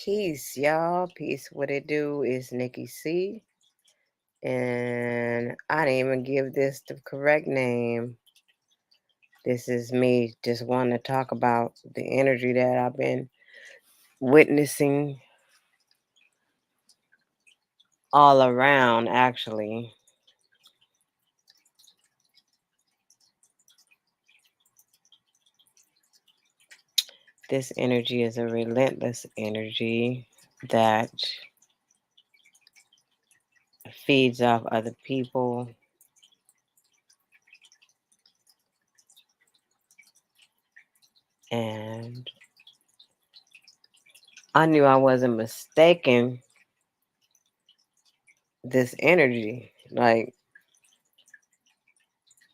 Peace, y'all. Peace. What it do is Nikki C. And I didn't even give this the correct name. This is me just wanting to talk about the energy that I've been witnessing all around, actually. This energy is a relentless energy that feeds off other people. And I knew I wasn't mistaken this energy. Like,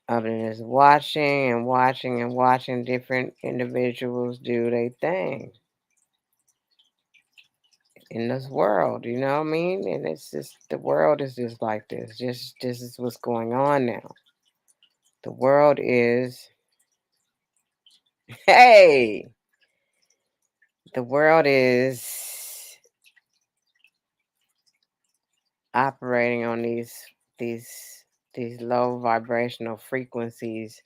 I've been just watching and watching and watching different individuals do their thing in this world, you know what I mean? And it's just the world is just like this. Just this is what's going on now. The world is hey, the world is operating on these these low vibrational frequencies.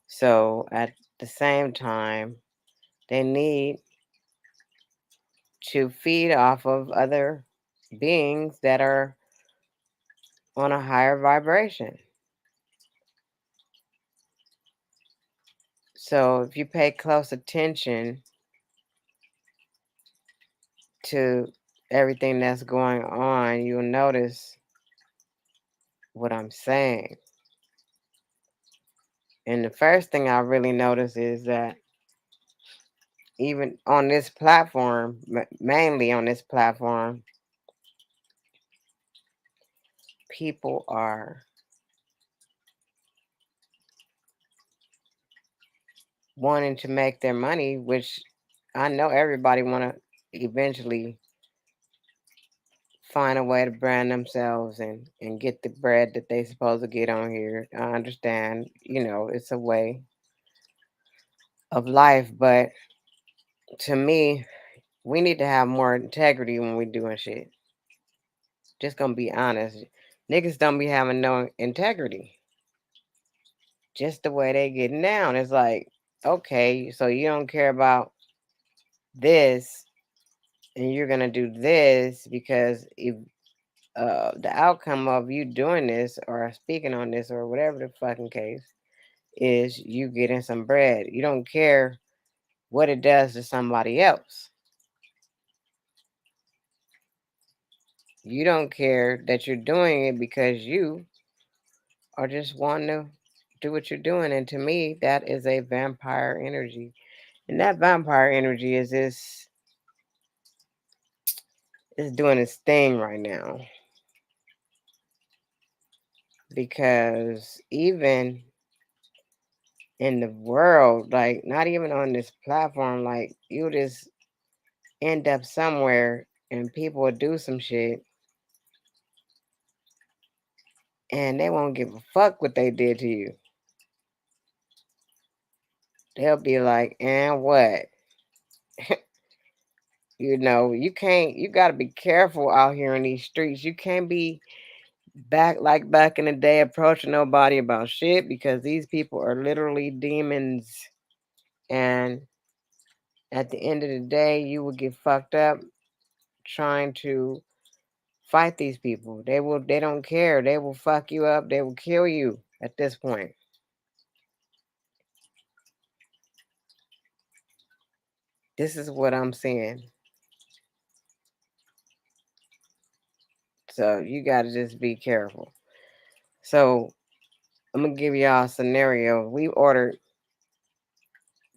So at the same time, they need to feed off of other beings that are on a higher vibration. So if you pay close attention to everything that's going on, you'll notice what I'm saying. And the first thing I really notice is that even on this platform, mainly on this platform, people are wanting to make their money, which I know everybody want to eventually find a way to brand themselves and get the bread that they supposed to get on here. I understand, it's a way of life, but to me, we need to have more integrity when we doing shit. Just gonna be honest. Niggas don't be having no integrity. Just the way they getting down. It's like, okay, so you don't care about this and you're gonna do this because if the outcome of you doing this or speaking on this or whatever the fucking case is you getting some bread. You don't care what it does to somebody else. You don't care that you're doing it because you are just wanting to do what you're doing. And to me, that is a vampire energy. And that vampire energy is doing its thing right now. Because even in the world, like not even on this platform, like you just end up somewhere and people will do some shit and they won't give a fuck what they did to you. They'll be like, and what? You got to be careful out here in these streets. You can't be back in the day approaching nobody about shit because these people are literally demons. And at the end of the day, you will get fucked up trying to fight these people. They don't care. They will fuck you up. They will kill you at this point. This is what I'm seeing. So you got to just be careful. So I'm going to give y'all a scenario. We ordered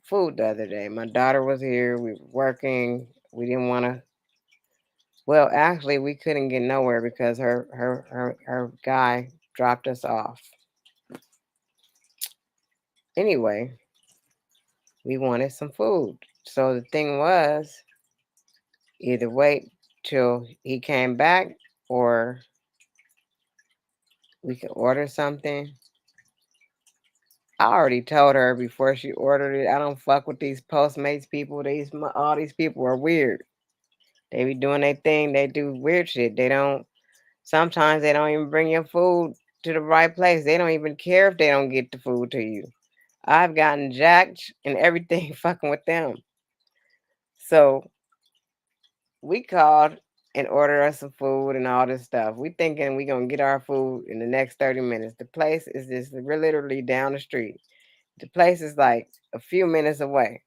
food the other day. My daughter was here. We were working. We didn't want to. Well, actually, we couldn't get nowhere because her guy dropped us off. Anyway, we wanted some food. So the thing was either wait till he came back or we could order something. I already told her before she ordered it, I don't fuck with these Postmates people. All these people are weird. They be doing their thing. They do weird shit. They don't. Sometimes they don't even bring your food to the right place. They don't even care if they don't get the food to you. I've gotten jacked and everything fucking with them. So we called and ordered us some food and all this stuff. We thinking we gonna get our food in the next 30 minutes. The place is just we're literally down the street. The place is like a few minutes away.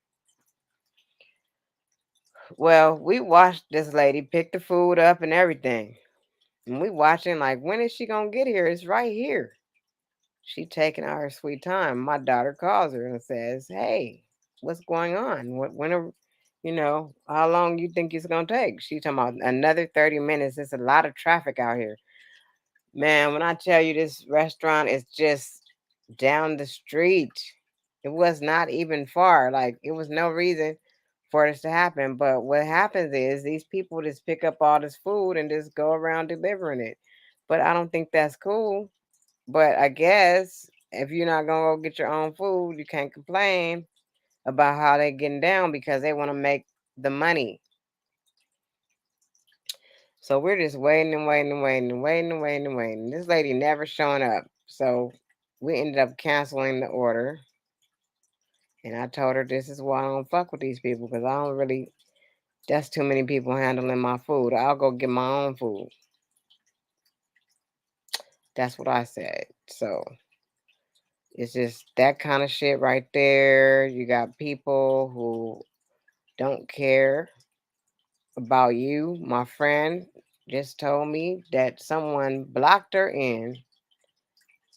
Well, we watched this lady pick the food up and everything. And we watching like when is she gonna get here? It's right here. She taking out her sweet time. My daughter calls her and says, "Hey, what's going on? When are, how long you think it's gonna take?" She talking about another 30 minutes. There's a lot of traffic out here, man. When I tell you this restaurant is just down the street, it was not even far. Like it was no reason for this to happen. But what happens is these people just pick up all this food and just go around delivering it. But I don't think that's cool. But I guess if you're not gonna go get your own food, you can't complain about how they getting down because they want to make the money. So we're just waiting and waiting and waiting and waiting and waiting and waiting. This lady never showing up. So we ended up canceling the order. And I told her this is why I don't fuck with these people because I don't really. That's too many people handling my food. I'll go get my own food. That's what I said. So it's just that kind of shit right there. You got people who don't care about you. My friend just told me that someone blocked her in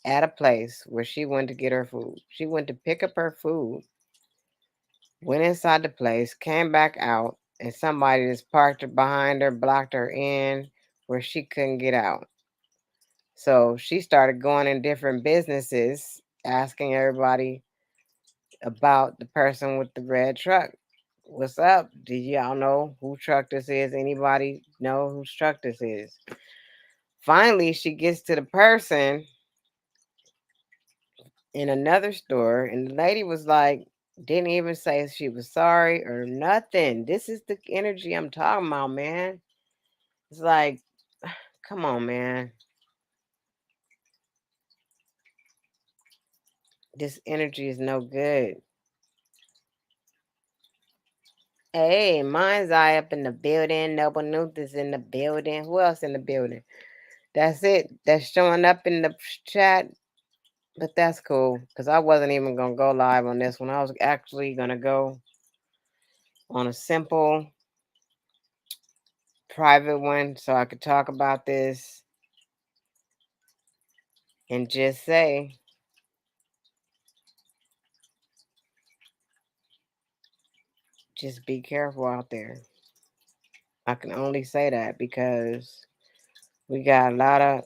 at a place where she went to get her food. She went to pick up her food, went inside the place, came back out, and somebody just parked her behind her, blocked her in where she couldn't get out. So she started going in different businesses, asking everybody about the person with the red truck. What's up? Do y'all know who truck this is? Anybody know whose truck this is? Finally, she gets to the person in another store, and the lady was like, didn't even say she was sorry or nothing. This is the energy I'm talking about, man. It's like, come on, man. This energy is no good. Hey, mine's eye up in the building. Noble Nuth is in the building. Who else in the building? That's it. That's showing up in the chat. But that's cool because I wasn't even going to go live on this one. I was actually going to go on a simple private one so I could talk about this and just say, just be careful out there. I can only say that because we got a lot of,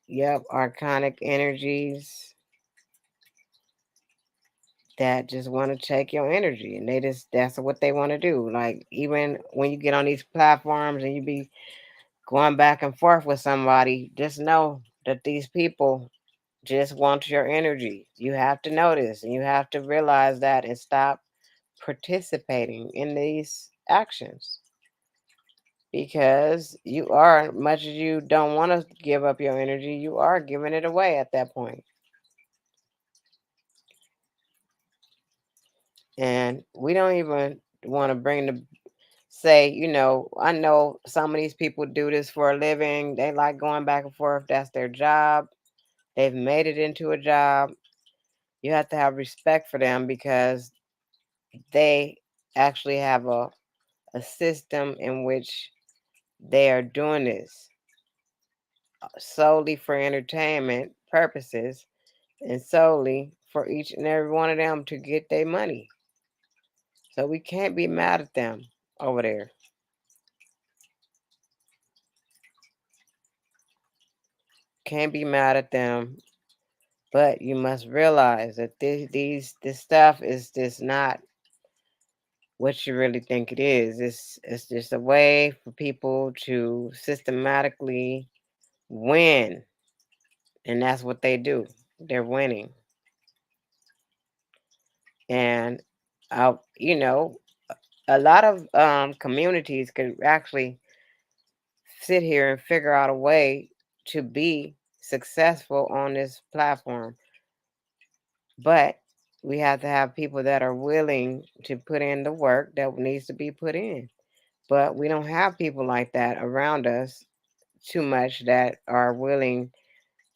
archonic energies that just want to take your energy and that's what they want to do. Like even when you get on these platforms and you be going back and forth with somebody, just know that these people just want your energy. You have to know this and you have to realize that and stop participating in these actions because you are, much as you don't want to give up your energy, you are giving it away at that point. And we don't even want to bring the say, I know some of these people do this for a living. They like going back and forth. That's their job. They've made it into a job. You have to have respect for them because they actually have a system in which they are doing this solely for entertainment purposes and solely for each and every one of them to get their money. So we can't be mad at them over there. Can't be mad at them, but you must realize that this stuff is just not what you really think it is. It's just a way for people to systematically win, and that's what they do. They're winning, and I, a lot of communities could actually sit here and figure out a way to be successful on this platform. But we have to have people that are willing to put in the work that needs to be put in. But we don't have people like that around us too much that are willing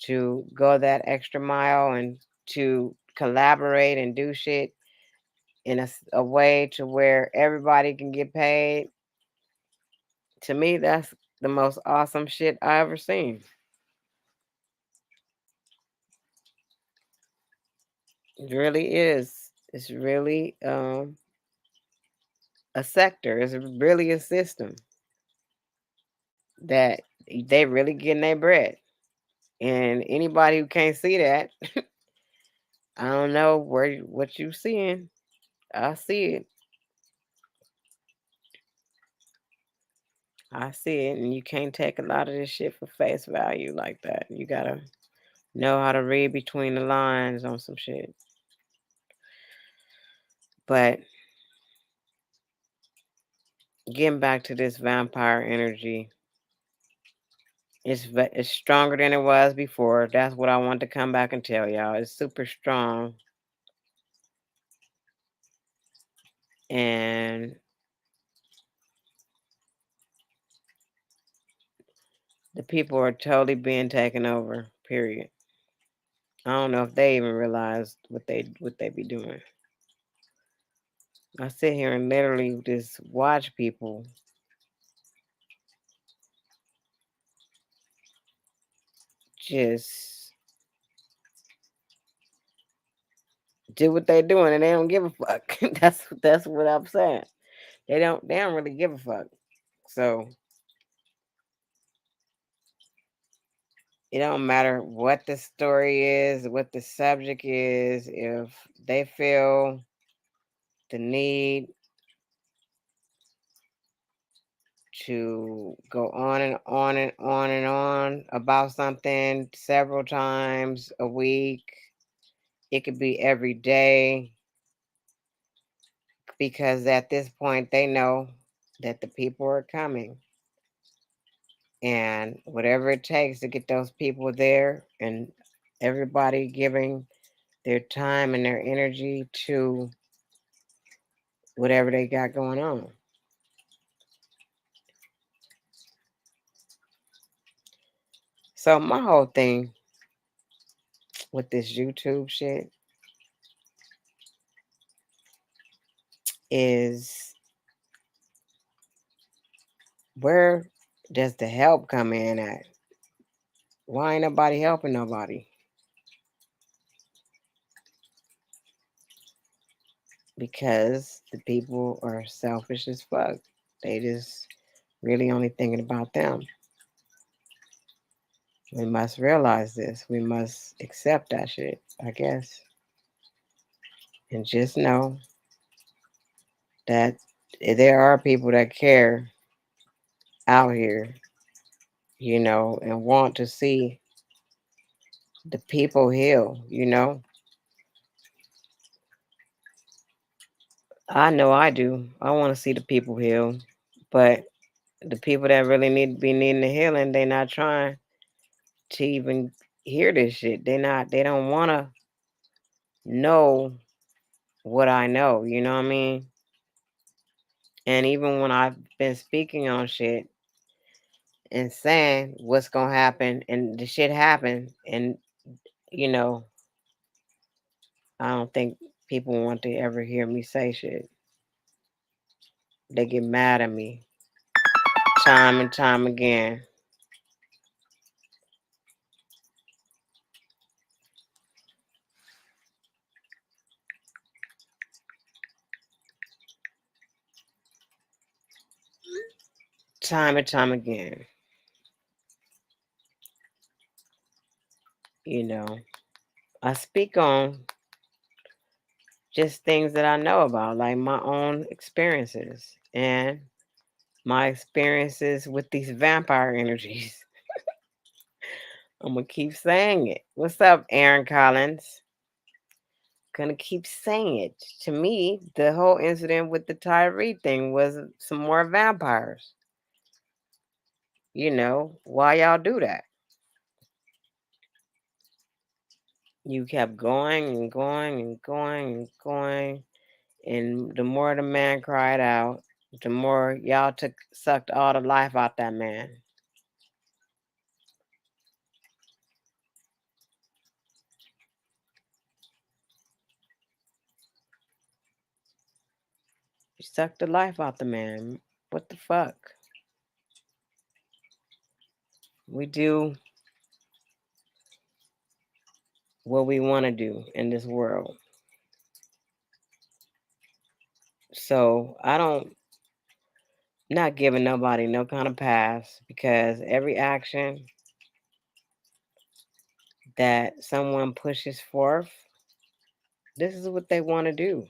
to go that extra mile and to collaborate and do shit in a way to where everybody can get paid. To me, that's the most awesome shit I ever seen. It really is. It's really a sector. It's really a system that they really getting their bread. And anybody who can't see that, I don't know what you seeing. I see it. I see it, and you can't take a lot of this shit for face value like that. You gotta know how to read between the lines on some shit. But getting back to this vampire energy, it's stronger than it was before. That's what I wanted to come back and tell y'all. It's super strong, and the people are totally being taken over. Period. I don't know if they even realize what they be doing. I sit here and literally just watch people just do what they doing and they don't give a fuck. That's what I'm saying. They don't really give a fuck. So it don't matter what the story is, what the subject is, if they feel the need to go on and on and on and on about something several times a week. It could be every day because at this point they know that the people are coming. And whatever it takes to get those people there and everybody giving their time and their energy to whatever they got going on. So my whole thing with this YouTube shit is, where does the help come in at? Why ain't nobody helping nobody? Because the people are selfish as fuck. They just really only thinking about them. We must realize this. We must accept that shit, I guess. And just know that there are people that care out here, and want to see the people heal. I know I do. I want to see the people heal. But the people that really need to be needing the healing, they not trying to even hear this shit. They don't want to know what I know, you know what I mean? And even when I've been speaking on shit and saying what's gonna happen and the shit happened, and you know, I don't think people want to ever hear me say shit. They get mad at me time and time again. Time and time again. You know. I speak on just things that I know about, like my own experiences and my experiences with these vampire energies. I'm gonna keep saying it. What's up, Aaron Collins? gonna keep saying it. To me, the whole incident with the Tyree thing was some more vampires. Why y'all do that? You kept going and going and going and going, and the more the man cried out, the more y'all sucked all the life out that man. You sucked the life out the man. What the fuck? We do what we want to do in this world. So I don't not giving nobody no kind of pass, because every action that someone pushes forth, this is what they want to do.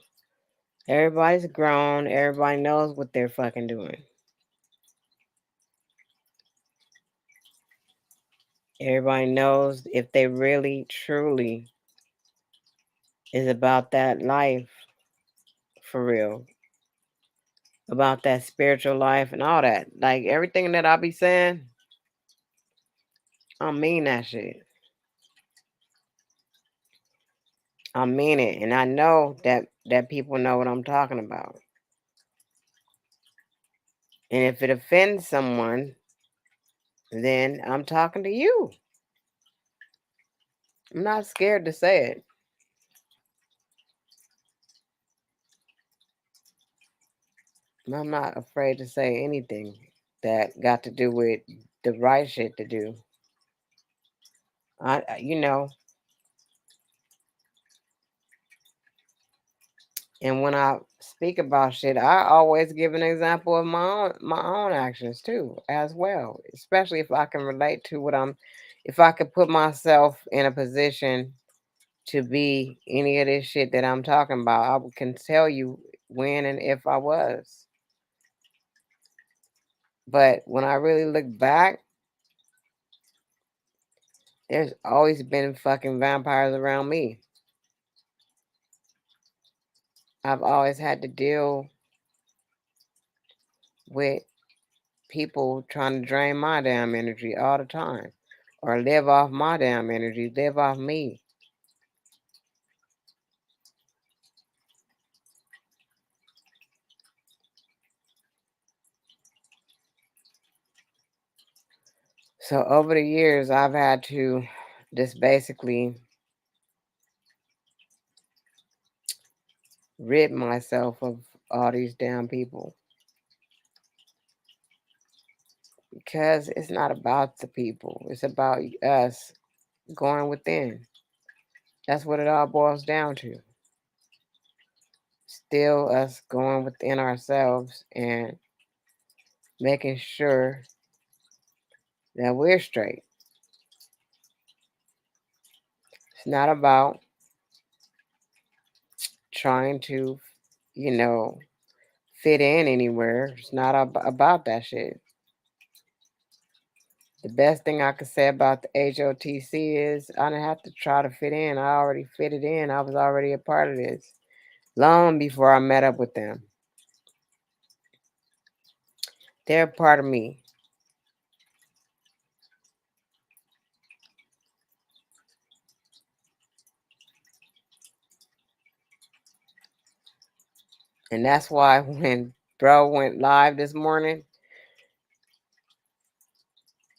Everybody's grown. Everybody knows what they're fucking doing. Everybody knows if they really, truly is about that life for real, about that spiritual life and all that. Like everything that I be saying, I mean that shit. I mean it, and I know that people know what I'm talking about. And if it offends someone, then I'm talking to you. I'm not scared to say it. I'm not afraid to say anything that got to do with the right shit to do. You know, and when I speak about shit, I always give an example of my own actions too, as well. Especially if I can relate to if I could put myself in a position to be any of this shit that I'm talking about, I can tell you when and if I was. But when I really look back, there's always been fucking vampires around me. I've always had to deal with people trying to drain my damn energy all the time, or live off my damn energy, live off me. So over the years, I've had to just basically rid myself of all these damn people, because it's not about the people, it's about us going within. That's what it all boils down to. Still us going within ourselves and making sure that we're straight. It's not about trying to, you know, fit in anywhere. It's not about that shit. The best thing I could say about the HOTC is I didn't have to try to fit in. I already fitted in. I was already a part of this long before I met up with them. They're a part of me. And that's why when bro went live this morning,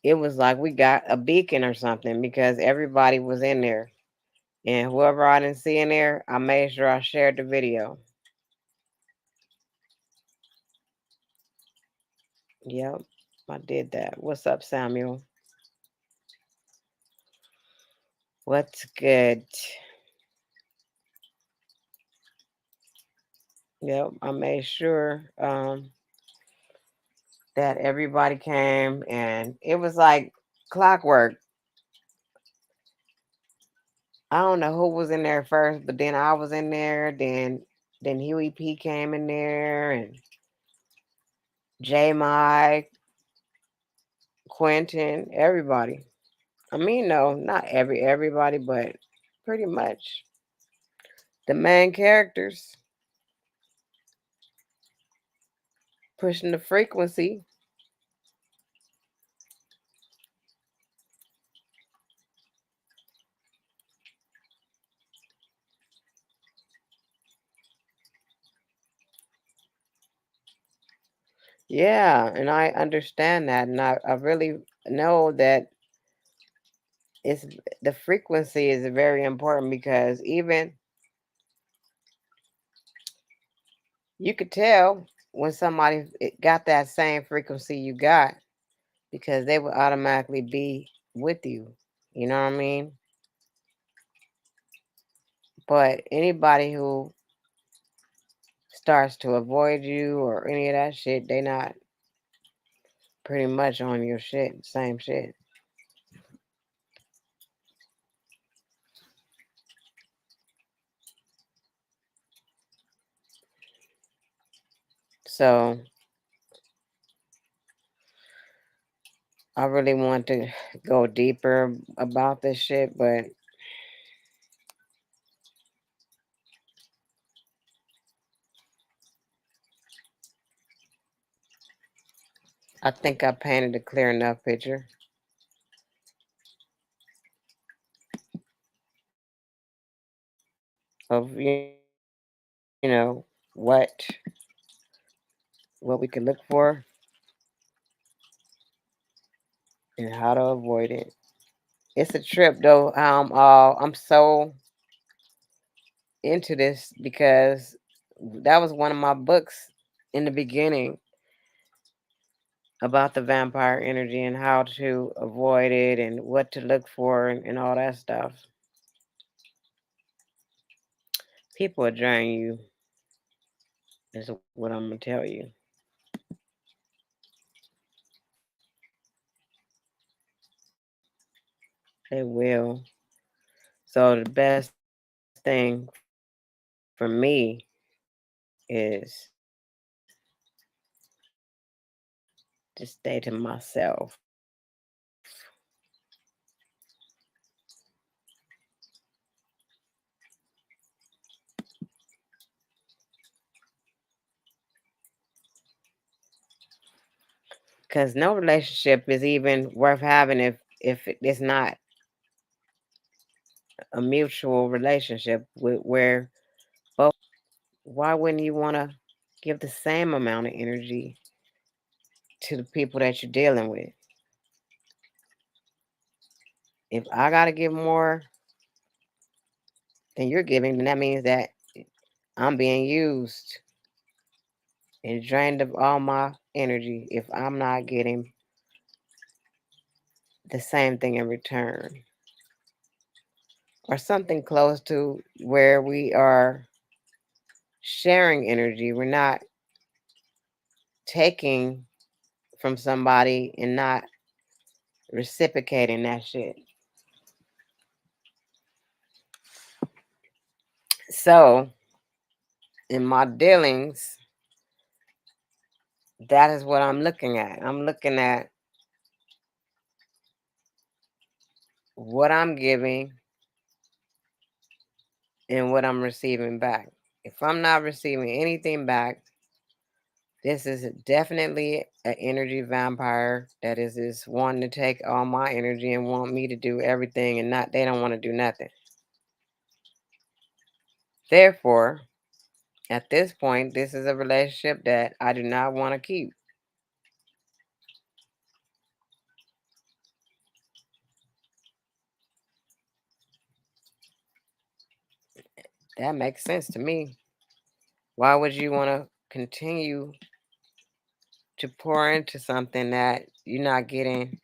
it was like we got a beacon or something, because everybody was in there. And whoever I didn't see in there, I made sure I shared the video. Yep, I did that. What's up, Samuel? What's good? Yep, I made sure that everybody came, and it was like clockwork. I don't know who was in there first, but then I was in there. Then Huey P came in there, and J Mike, Quentin, everybody. I mean, no, not everybody, but pretty much the main characters pushing the frequency. Yeah, and I understand that, and I really know that it's the frequency is very important because even you could tell when somebody got that same frequency you got because they would automatically be with you. You know what I mean? But anybody who starts to avoid you or any of that shit, they not pretty much on your shit, same shit. So I really want to go deeper about this shit, but I think I painted a clear enough picture of what we could look for and how to avoid it. It's a trip though. I'm so into this because that was one of my books in the beginning about the vampire energy and how to avoid it and what to look for and all that stuff. People will drain you, is what I'm gonna tell you. They will. So the best thing for me is to stay to myself. Because no relationship is even worth having if it's not a mutual relationship where both. Why wouldn't you want to give the same amount of energy to the people that you're dealing with? If I got to give more than you're giving, then that means that I'm being used and drained of all my energy if I'm not getting the same thing in return or something close to where we are sharing energy. We're not taking from somebody and not reciprocating that shit. So, in my dealings, that is what I'm looking at. I'm looking at what I'm giving and what I'm receiving back. If I'm not receiving anything back, this is definitely an energy vampire that is just wanting to take all my energy and want me to do everything and not they don't want to do nothing. Therefore, at this point, this is a relationship that I do not want to keep. That makes sense to me. Why would you want to continue to pour into something that you're not getting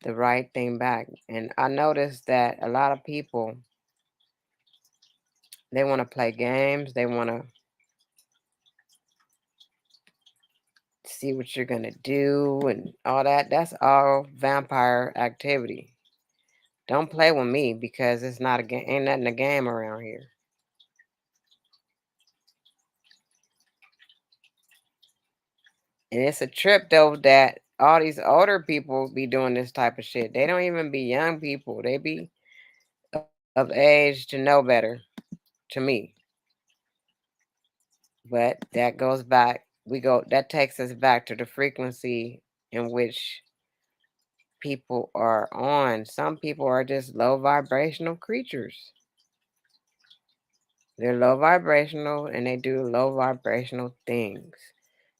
the right thing back? And I noticed that a lot of people, they want to play games, they want to see what you're going to do and all that. That's all vampire activity. Don't play with me because it's not a game, ain't nothing a game around here. And it's a trip though that all these older people be doing this type of shit. They don't even be young people. They be of age to know better. to me. But that goes back, that takes us back to the frequency in which people are on. Some people are just low vibrational creatures. They're low vibrational and they do low vibrational things.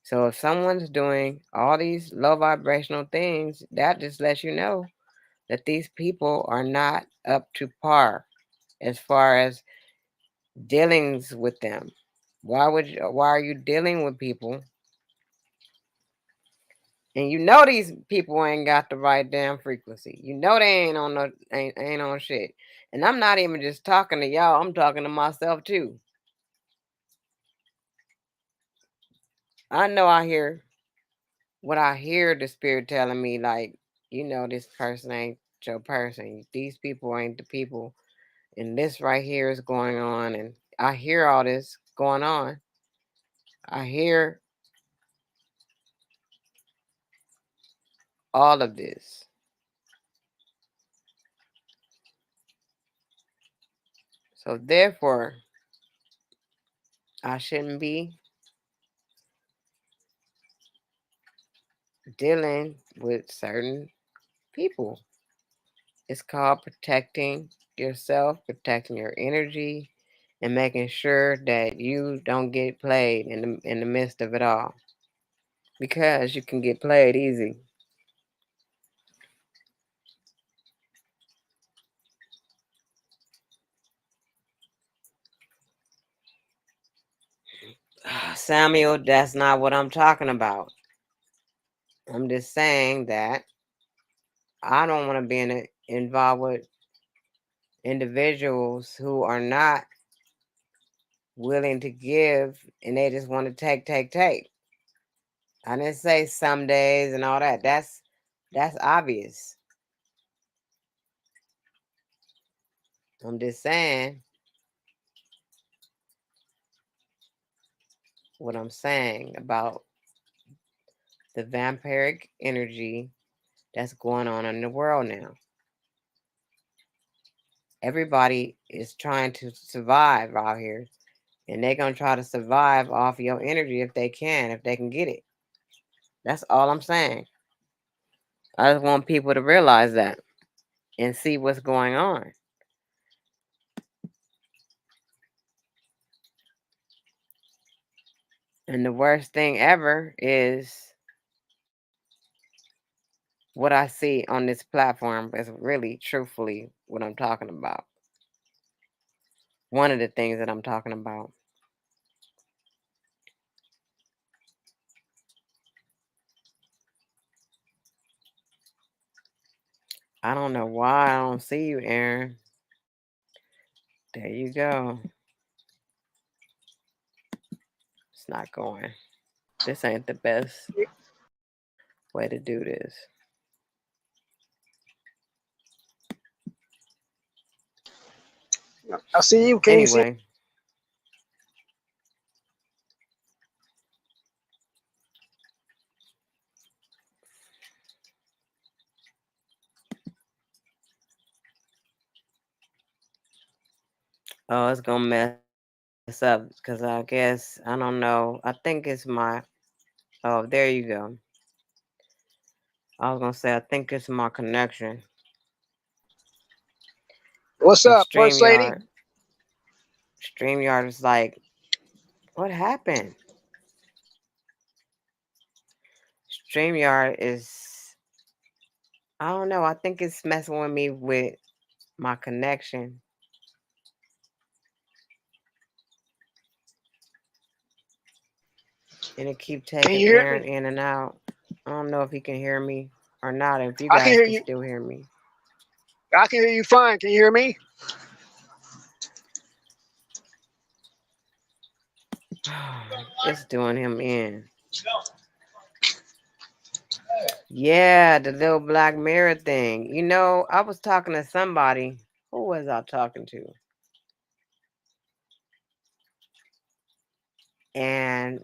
So if someone's doing all these low vibrational things, that just lets you know that these people are not up to par as far as dealings with them. Why are you dealing with people and you know these people ain't got the right damn frequency? You know they ain't on no ain't on shit. And I'm not even just talking to y'all, I'm talking to myself too. I know I hear the spirit telling me, like, this person ain't your person. These people ain't the people. And this right here is going on. And I hear all this going on. I hear all of this. So therefore, I shouldn't be dealing with certain people. It's called protecting yourself, protecting your energy, and making sure that you don't get played in the midst of it all. Because you can get played easy. Samuel, that's not what I'm talking about. I'm just saying that I don't want to be involved with individuals who are not willing to give and they just want to take, take, take. I didn't say some days and all that. That's obvious. I'm just saying what I'm saying about the vampiric energy that's going on in the world now. Everybody is trying to survive out here, and they're going to try to survive off your energy if they can get it. That's all I'm saying. I just want people to realize that and see what's going on. And the worst thing ever is what I see on this platform is really, truthfully, what I'm talking about. One of the things that I'm talking about. I don't know why I don't see you, Aaron. There you go. It's not going. This ain't the best way to do this. I see you. Can you see? Anyway, oh, it's gonna mess up because I guess I don't know. I think it's my. Oh, there you go. I was gonna say I think it's my connection. What's Cause up, First Lady? Streamyard is like, what happened? Streamyard is, I don't know. I think it's messing with me with my connection, and it keep Can taking you hear Aaron me? in and out. I don't know if he can hear me or not. If you I can guys hear can you. still hear me, I can hear you fine. Can you hear me? it's doing him in. Yeah, the little black mirror thing. I was talking to somebody. Who was I talking to? And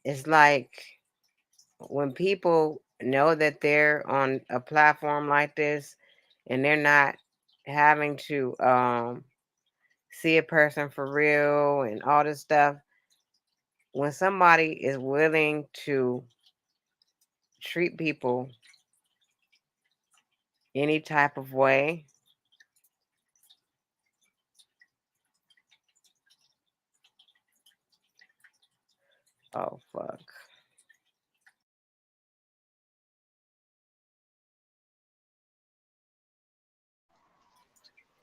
it's like when people know that they're on a platform like this and they're not having to see a person for real and all this stuff. When somebody is willing to treat people any type of way, oh fuck.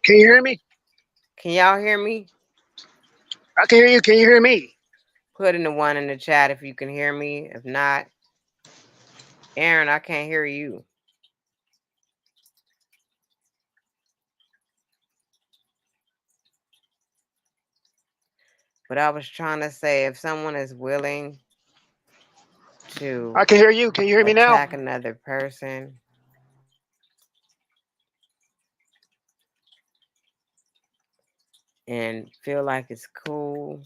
Can you hear me? Can y'all hear me? I can hear you. Can you hear me? Put in the one in the chat if you can hear me. If not, Aaron, I can't hear you. But I was trying to say if someone is willing to I can hear you. Can you hear me now? attack another person and feel like it's cool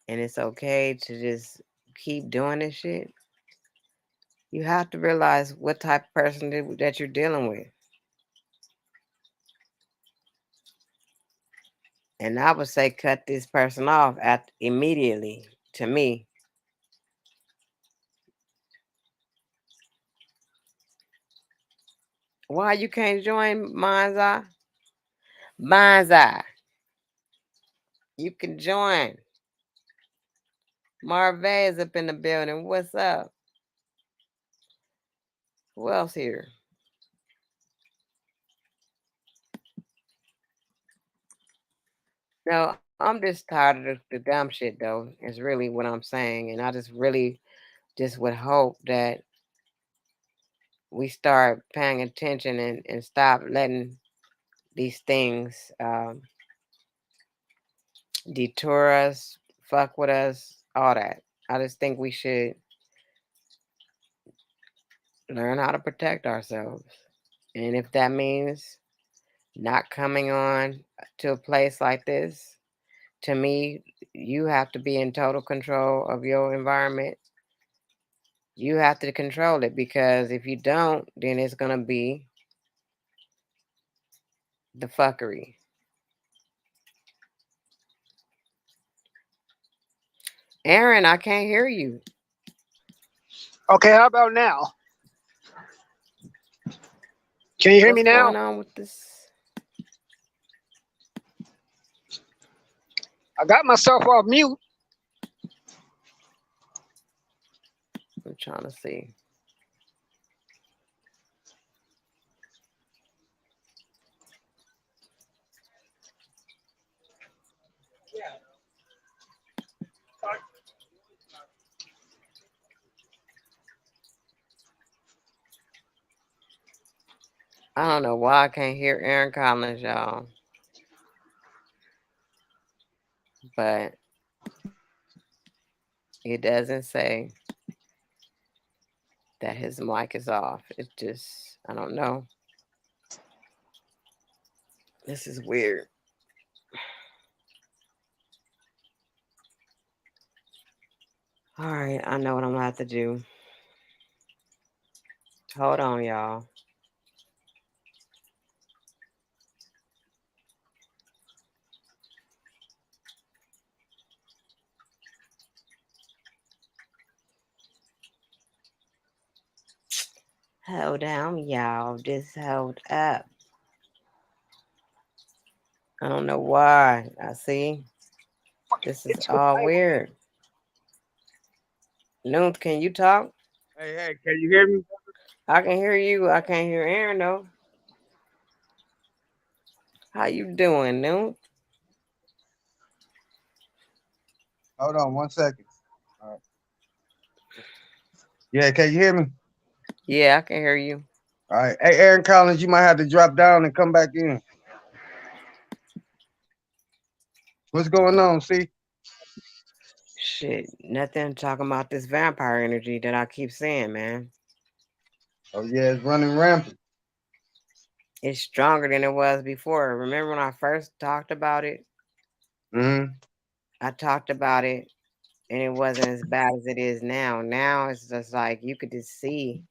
and it's okay to just keep doing this shit, you have to realize what type of person that you're dealing with. And I would say cut this person off at immediately to me. Why you can't join Mind's Eye? Mind's Eye. You can join. Marvez is up in the building. What's up? Who else here? No, I'm just tired of the dumb shit though. Is really what I'm saying. And I just really just would hope that we start paying attention and stop letting these things detour us, fuck with us, all that. I just think we should learn how to protect ourselves. And if that means not coming on to a place like this, to me, you have to be in total control of your environment. You have to control it because if you don't, then it's going to be the fuckery. Aaron, I can't hear you. Okay, how about now? Can you hear me What's now? going on with this? I got myself off mute. I'm trying to see. I don't know why I can't hear Aaron Collins, y'all. But it doesn't say that his mic is off. It just, I don't know. This is weird. All right, I know what I'm gonna have to do. Hold on, y'all. Hold on, y'all. Just hold up. I don't know why. I see. This is It's all right. weird. Noon, can you talk? Hey, can you hear me? I can hear you. I can't hear Aaron though. How you doing, Noon? Hold on 1 second. All right. Yeah, can you hear me? Yeah, I can hear you. All right. Hey, Aaron Collins, you might have to drop down and come back in. What's going on? See? Shit, nothing talking about this vampire energy that I keep saying, man. Oh yeah, it's running rampant. It's stronger than it was before. Remember when I first talked about it? Mm-hmm. I talked about it and it wasn't as bad as it is now. Now it's just like you could just see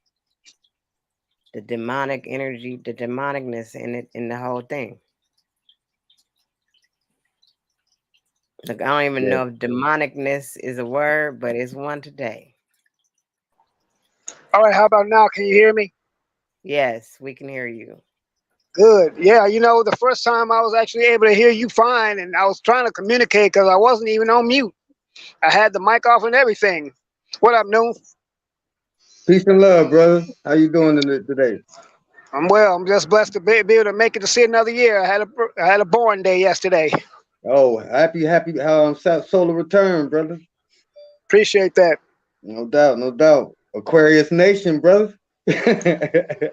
the demonic energy, the demonicness in it in the whole thing. Look, I don't even Yeah. know if demonicness is a word, but it's one today. All right, how about now? Can you hear me? Yes, we can hear you. Good. Yeah, the first time I was actually able to hear you fine, and I was trying to communicate because I wasn't even on mute. I had the mic off and everything. What up, Noon? Peace and love, brother. How you doing today? I'm well. I'm just blessed to be able to make it to see another year. I had a born day yesterday. Oh, happy solar return, brother. Appreciate that. No doubt, no doubt. Aquarius Nation, brother. Yeah,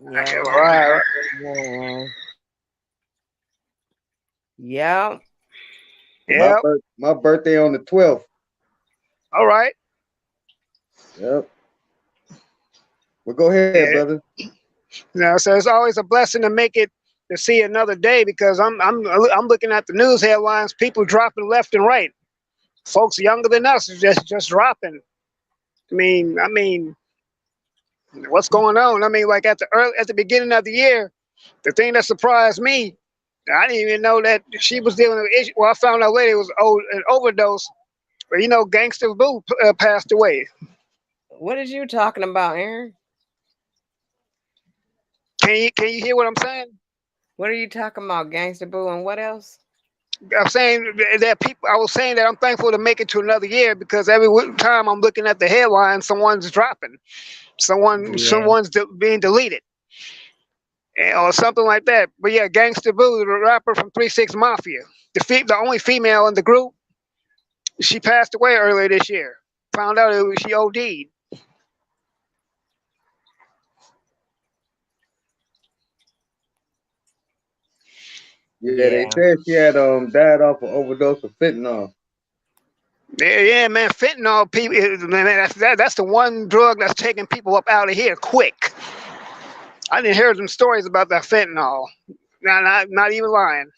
All we right. yeah. Yeah. my Yep. my birthday on the 12th. All right. Yep. Well, go ahead, Yeah. brother. So it's always a blessing to make it to see another day because I'm looking at the news headlines. People dropping left and right. Folks younger than us is just dropping. I mean, what's going on? I mean, like at the beginning of the year, the thing that surprised me, I didn't even know that she was dealing with issue. Well, I found out later it was an overdose. But Gangsta Boo passed away. What is you talking about, Aaron? Can you hear what I'm saying? What are you talking about, Gangster Boo, and what else? I'm saying that people. I was saying that I'm thankful to make it to another year because every time I'm looking at the headline, someone's dropping, Yeah. someone's being deleted, or something like that. But yeah, Gangsta Boo, the rapper from 3 6 Mafia, the only female in the group, she passed away earlier this year. Found out she OD'd. Yeah, they Yeah. said she had died off an overdose of fentanyl. Yeah, man, fentanyl, people, man, that's the one drug that's taking people up out of here quick. I didn't hear some stories about that fentanyl. Not even lying.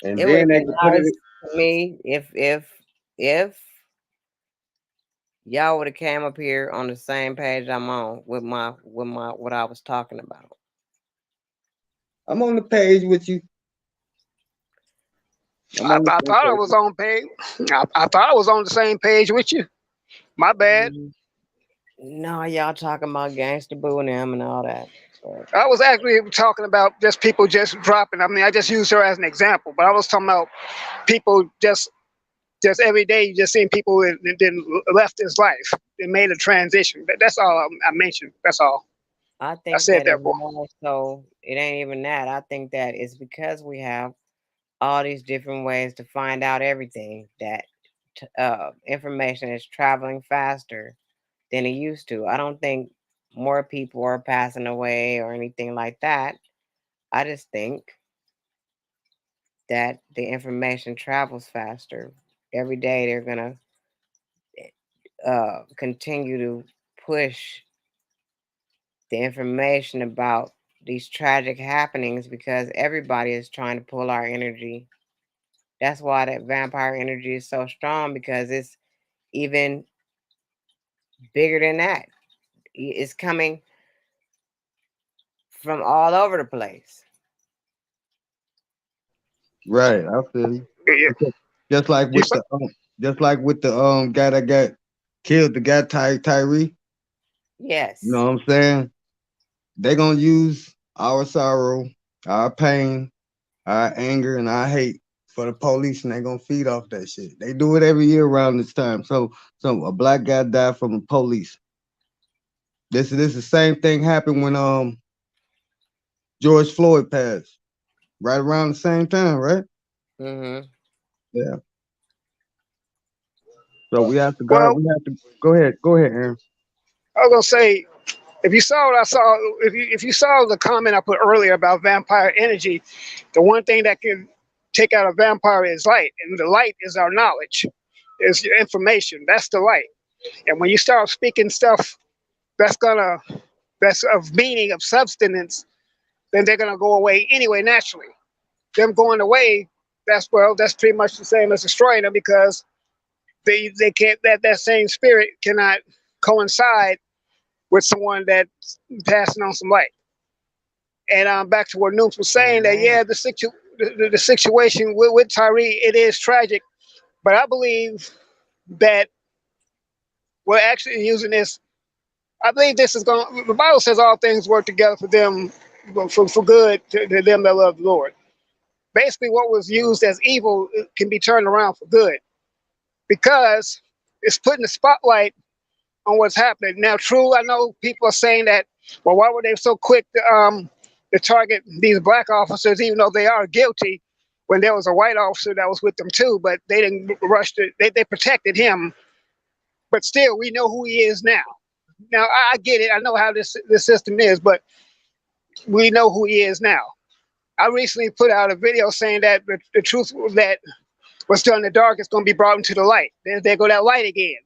And It would then have they been could put nice it. to me if y'all would have came up here on the same page I'm on with my what I was talking about. I'm on the page with you. I'm on the I same thought I was page. on page. I thought I was on the same page with you. My bad. Mm, no, y'all talking about Gangster Boo and them and all that. But I was actually talking about just people just dropping. I mean, I just used her as an example, but I was talking about people just every day. You just seeing people that then left this life. They made a transition. That's all I mentioned. That's all I I think said that that it's for. more so it ain't even that. I think that it's because we have all these different ways to find out everything that information is traveling faster than it used to. I don't think more people are passing away or anything like that. I just think that the information travels faster. Every day they're going to continue to push the information about these tragic happenings because everybody is trying to pull our energy. That's why that vampire energy is so strong because it's even bigger than that. It's coming from all over the place. Right, I feel you. Yeah. Because just like You with the guy that got killed, the guy Tyree. You Yes. know what I'm saying? They gonna use our sorrow, our pain, our anger, and our hate for the police, and they gonna feed off that shit. They do it every year around this time. So a black guy died from the police. This the same thing happened when George Floyd passed. Right around the same time, right? Mhm. Yeah. So we have to guard. well, We have to go ahead. Go ahead, Aaron. I was gonna say if you saw what I saw, if you saw the comment I put earlier about vampire energy, the one thing that can take out a vampire is light, and the light is our knowledge, is your information. That's the light. And when you start speaking stuff that's gonna that's of meaning of substance, then they're gonna go away anyway naturally. Them going away, that's pretty much the same as destroying them because they can't that same spirit cannot coincide with someone that's passing on some light. And back to what Noops was saying that Amen. yeah, the situation with Tyree, it is tragic, but I believe that we're actually using this. I believe this is going. The Bible says all things work together for them, for good to them that love the Lord. Basically, what was used as evil can be turned around for good because it's putting the spotlight on what's happening. Now, true, I know people are saying that, well, why were they so quick to target these black officers, even though they are guilty, when there was a white officer that was with them too, but they didn't rush to, they protected him, but still, we know who he is now. Now, I get it. I know how this system is, but we know who he is now. I recently put out a video saying that the truth that what's done in the dark is going to be brought into the light. There go that light again.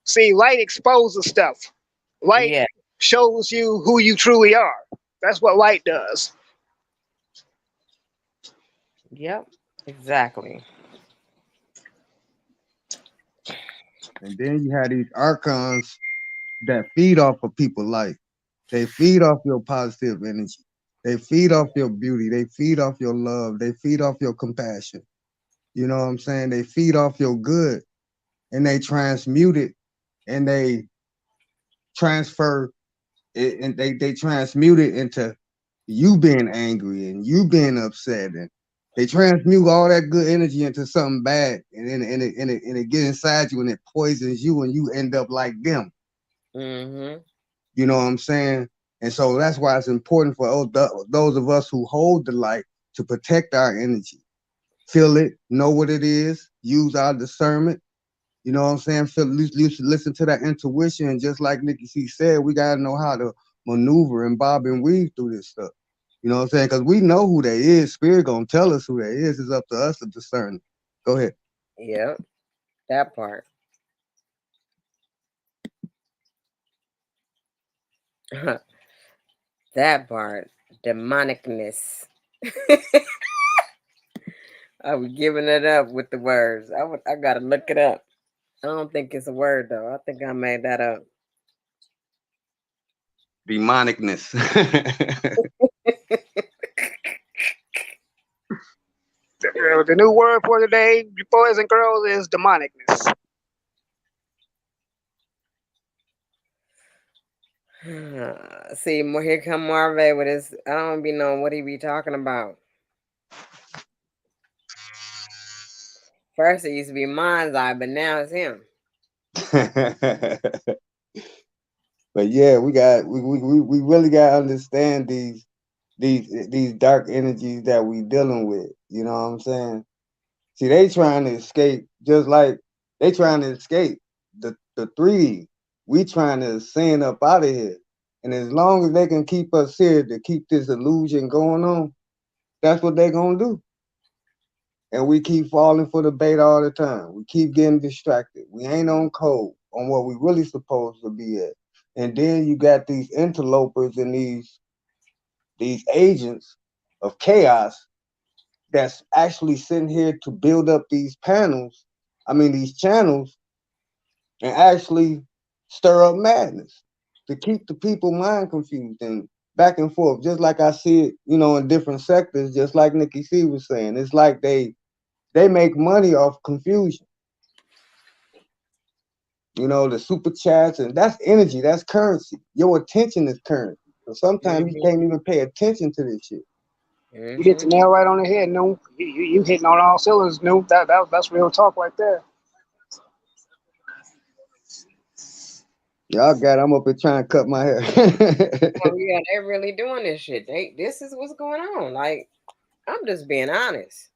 See, light exposes stuff. Light Yeah. shows you who you truly are. That's what light does. Yep. Exactly. And then you have these archons that feed off of people life. They feed off your positive energy. They feed off your beauty. They feed off your love. They feed off your compassion. You know what I'm saying? They feed off your good and they transmute it and they transfer it and they transmute it into you being angry and you being upset and they transmute all that good energy into something bad and it get inside you and it poisons you and you end up like them. Mm-hmm. You know what I'm saying? And so that's why it's important for those of us who hold the light to protect our energy. Feel it, know what it is, use our discernment. You know what I'm saying? Listen to that intuition. And just like Nikki C said, we got to know how to maneuver and bob and weave through this stuff. You know what I'm saying? Because we know who they is. Spirit going to tell us who they is. It's up to us to discern. Go ahead. Yep. That part. That part. Demonicness. I was giving it up with the words. I gotta look it up. I don't think it's a word though. I think I made that up. Demonicness. The new word for today, boys and girls, is demonicness. See, here come Marvin with his. I don't be knowing what he be talking about. First it used to be Mind's Eye, but now it's him. But yeah, we really gotta understand these dark energies that we dealing with. You know what I'm saying? See, they trying to escape just like they trying to escape the 3D. We trying to ascend up out of here. And as long as they can keep us here to keep this illusion going on, that's what they gonna do. And we keep falling for the bait all the time. We keep getting distracted. We ain't on code on what we really supposed to be at. And then you got these interlopers and these agents of chaos that's actually sitting here to build up these panels, I mean these channels, and actually stir up madness to keep the people mind confused and back and forth. Just like I see it, in different sectors, just like Nikki C was saying. It's like they make money off confusion. The super chats, and that's energy, that's currency. Your attention is currency. So sometimes you Mm-hmm. can't even pay attention to this shit. You hit the Mm-hmm. nail right on the head, no. You hitting on all cylinders, no. That's real talk right there. Y'all got it. I'm up here trying to cut my hair. Oh yeah, they're really doing this shit. This is what's going on. Like, I'm just being honest.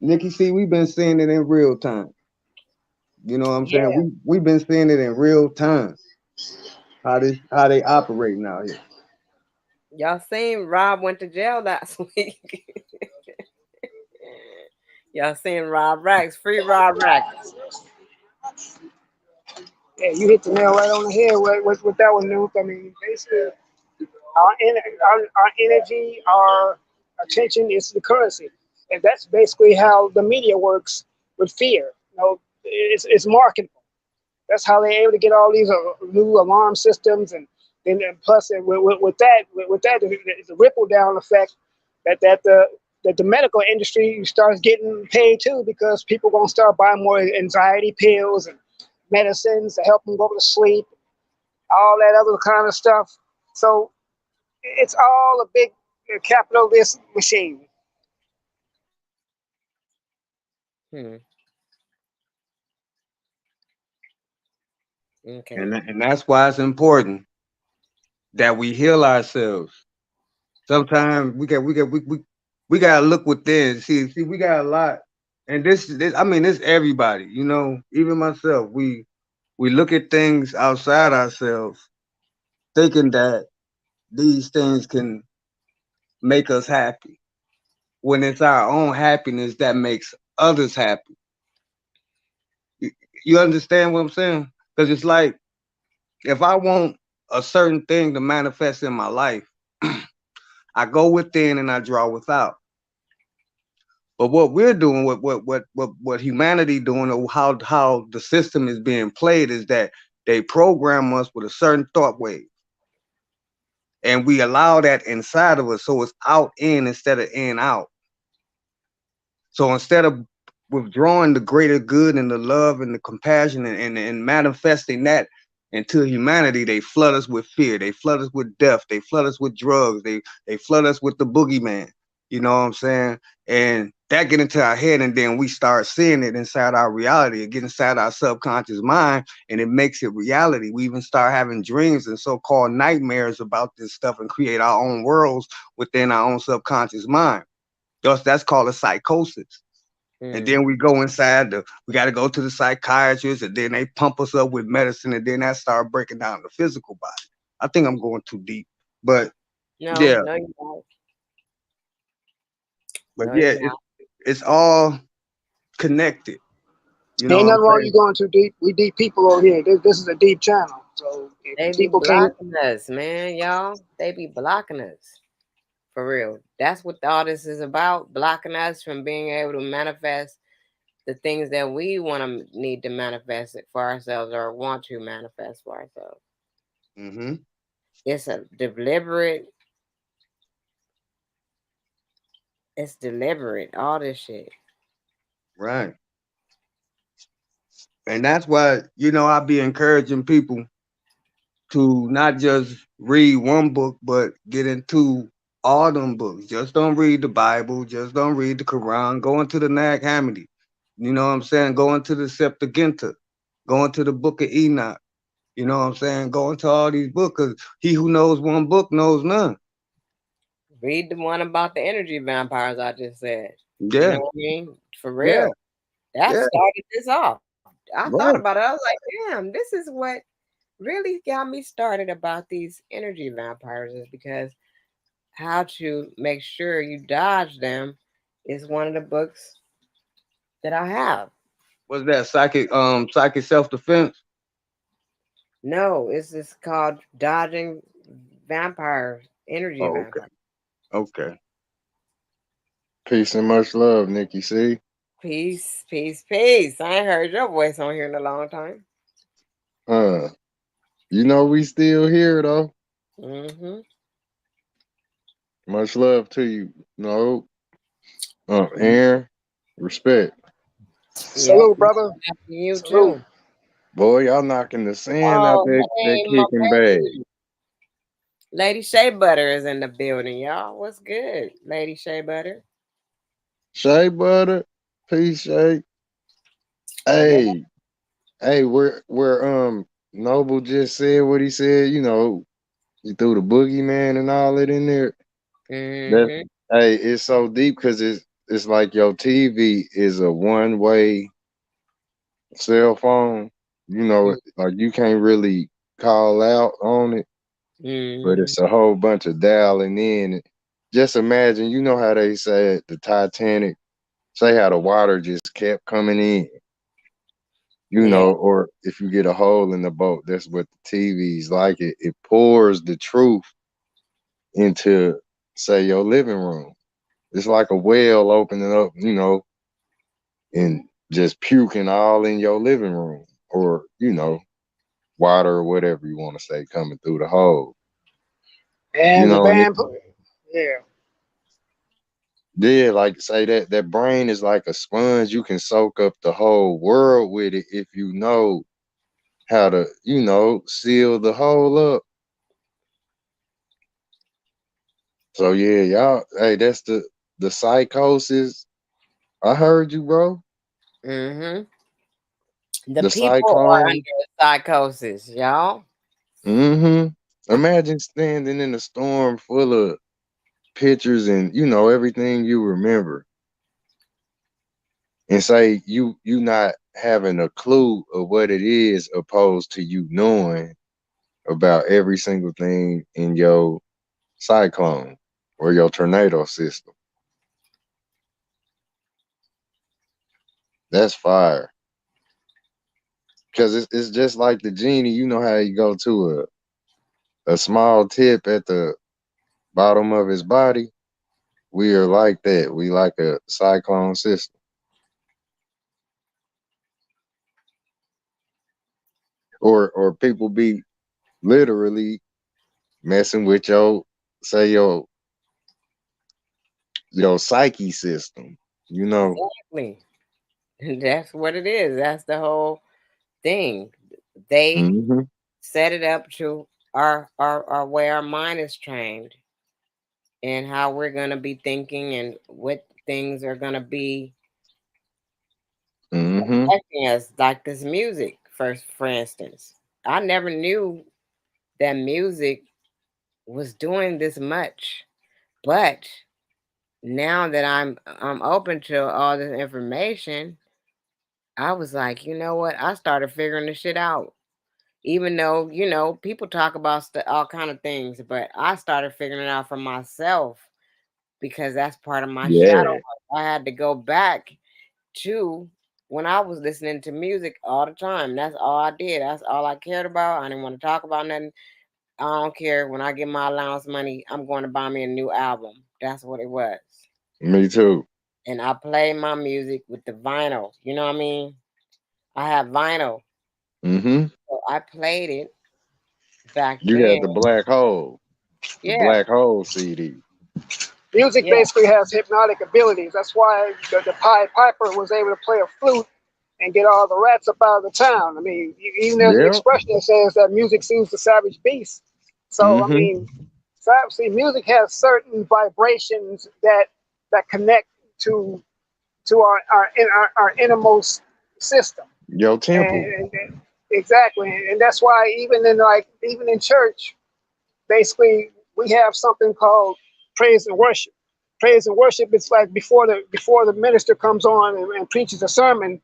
Nikki C, we've been seeing it in real time. You know what I'm saying? Yeah. We've been seeing it in real time. How they operating out here. Y'all seen Rob went to jail last week. Y'all seen Rob Racks. Free Rob Racks. Yeah, you hit the nail right on the head with that one, Nuke. I mean, basically, our energy, our attention is the currency, and that's basically how the media works with fear. It's marketable. That's how they're able to get all these new alarm systems, and then plus with that, it's a ripple down effect That the medical industry starts getting paid too, because people gonna start buying more anxiety pills and medicines to help them go to sleep, all that other kind of stuff. So it's all a big capitalist machine. Hmm. Okay. And that's why it's important that we heal ourselves. Sometimes we gotta look within. See, we got a lot, and this I mean, this everybody. You know, even myself. We look at things outside ourselves, thinking that these things can make us happy. When it's our own happiness that makes others happy. You, you understand what I'm saying? Because it's like if I want a certain thing to manifest in my life, I go within and I draw without. But what we're doing, what humanity doing, or how the system is being played, is that they program us with a certain thought wave, and we allow that inside of us, so it's out in instead of in out. So instead of withdrawing the greater good and the love and the compassion and manifesting that into humanity, they flood us with fear. They flood us with death. They flood us with drugs. They flood us with the boogeyman. You know what I'm saying? And that get into our head, and then we start seeing it inside our reality. It gets inside our subconscious mind, and it makes it reality. We even start having dreams and so-called nightmares about this stuff, and create our own worlds within our own subconscious mind. Thus, that's called a psychosis. And Mm. then we go inside we got to go to the psychiatrist, and then they pump us up with medicine, and then that start breaking down the physical body. I think I'm going too deep, but No, yeah, no, you're not. but No, you're yeah, not. it's all connected. You know Ain't what I'm nothing wrong saying? you going too deep. We deep people over here. This is a deep channel. So They if be people can't, blocking us, man, y'all. They be blocking us. For real. That's what all this is about. Blocking us from being able to manifest the things that we want to need to manifest it for ourselves or want to manifest for ourselves. Mm-hmm. It's a deliberate, it's deliberate, all this shit. Right. And that's why, I be encouraging people to not just read one book, but get into all them books. Just don't read the Bible. Just don't read the Quran. Go into the Nag Hammadi. You know what I'm saying? Go into the Septuaginta. Go into the Book of Enoch. You know what I'm saying? Go into all these books, because he who knows one book knows none. Read the one about the energy vampires I just said. You know Yeah, what I mean? For yeah, real. That yeah. started this off. I thought about it. Right. I was like, damn, this is what really got me started about these energy vampires, is because how to make sure you dodge them is one of the books that I have. What's that? Psychic self-defense? No, it's just called Dodging Vampires, Energy Oh, okay. Vampire. Okay. Peace and much love, Nikki C. Peace, peace, peace. I ain't heard your voice on here in a long time. Uh, you know we still here though. Mm-hmm. Much love to you. No, Aaron, respect. Yep. salute, brother. After you Salute. too. Boy, y'all knocking the sand out Oh, that hey, my kicking bag. baby. Lady Shea Butter is in the building, y'all. What's good, Lady Shea Butter? Shea butter, peace, Shay. Yeah. Hey, hey, where Noble just said what he said. He threw the boogeyman and all that in there. That Mm-hmm. hey, it's so deep because it's like your TV is a one way cell phone. Like you can't really call out on it, but Mm-hmm. it's a whole bunch of dialing in. Just imagine, you know how they said the Titanic, say how the water just kept coming in, Yeah. or if you get a hole in the boat, that's what the TV's like. It pours the truth into, say, your living room. It's like a well opening up, and just puking all in your living room, or water or whatever you want to say coming through the hole. You And the know, and vamp, yeah. Yeah, like say that brain is like a sponge. You can soak up the whole world with it if you know how to, seal the hole up. So yeah, y'all, hey, that's the psychosis. I heard you, bro. Mm-hmm. The The people are cyclone. under psychosis, y'all. Mm-hmm. Imagine standing in a storm full of pictures and everything you remember, and say you not having a clue of what it is, opposed to you knowing about every single thing in your cyclone or your tornado system. That's fire. Because it's just like the genie. You know how you go to a small tip at the bottom of his body? We are like that. We like a cyclone system. Or people be literally messing with say your psyche system, you know. Exactly. That's what it is. That's the whole thing. They Hmm. set it up to our way our mind is trained and how we're gonna be thinking and what things are gonna be Hmm. affecting us, like this music, first for instance. I never knew that music was doing this much. But now that I'm open to all this information, I was like, you know what? I started figuring this shit out. Even though, people talk about all kind of things, but I started figuring it out for myself because that's part of my shadow Yeah, work. I had to go back to when I was listening to music all the time. That's all I did. That's all I cared about. I didn't want to talk about nothing. I don't care. When I get my allowance money, I'm going to buy me a new album. That's what it was. me too. And I play my music with the vinyl. You know what I mean? I have vinyl. Hmm. So I played it back You then. had the Yeah, black hole CD. Music yeah. basically has hypnotic abilities. That's why the Pied Piper was able to play a flute and get all the rats up out of the town. I mean, even there's an Yeah. expression that says that music soothes the savage beast. So, I Hmm. mean, so obviously, music has certain vibrations that connect to our innermost system, Your temple. and exactly, and that's why even in church, basically we have something called praise and worship. Praise and worship is like before the minister comes on and preaches a sermon,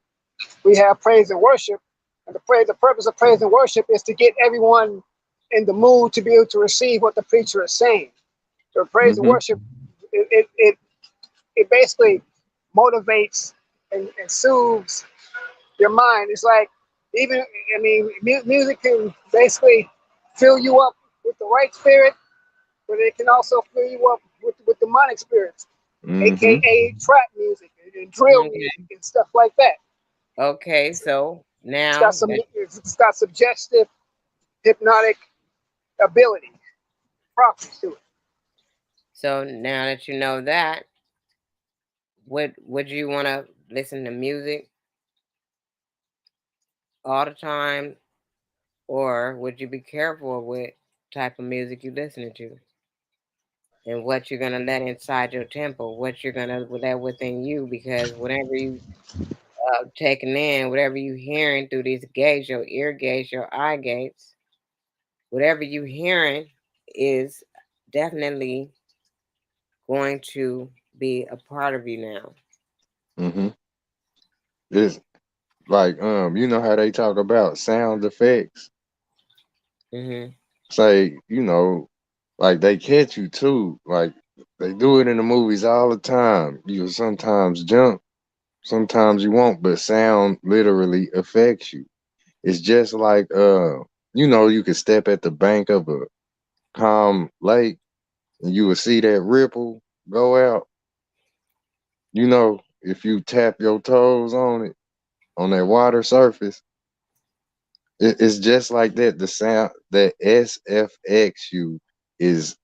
we have praise and worship. And the purpose of praise and worship is to get everyone in the mood to be able to receive what the preacher is saying. So praise and Hmm. worship, it it, it, it basically motivates and soothes your mind. It's like even I mean music can basically fill you up with the right spirit, but it can also fill you up with demonic spirits, Hmm. aka trap music and drill music Okay. and stuff like that. Okay. So It's got now some that it's got suggestive hypnotic ability properties to it. now that you know that, would you want to listen to music all the time, or would you be careful with type of music you listening to and what you're gonna let inside your temple, what you're gonna let within you? Because whatever you taking in, whatever you hearing through these gates, your ear gates, your eye gates, whatever you hearing is definitely going to be a part of you now. Hmm. It's like you know how they talk about sound effects. Hmm. Say, like they catch you too. Like they do it in the movies all the time. You sometimes jump, sometimes you won't, but sound literally affects you. It's just like you could step at the bank of a calm lake and you would see that ripple go out. If you tap your toes on it, on that water surface, it's just like that. The sound that SFXU is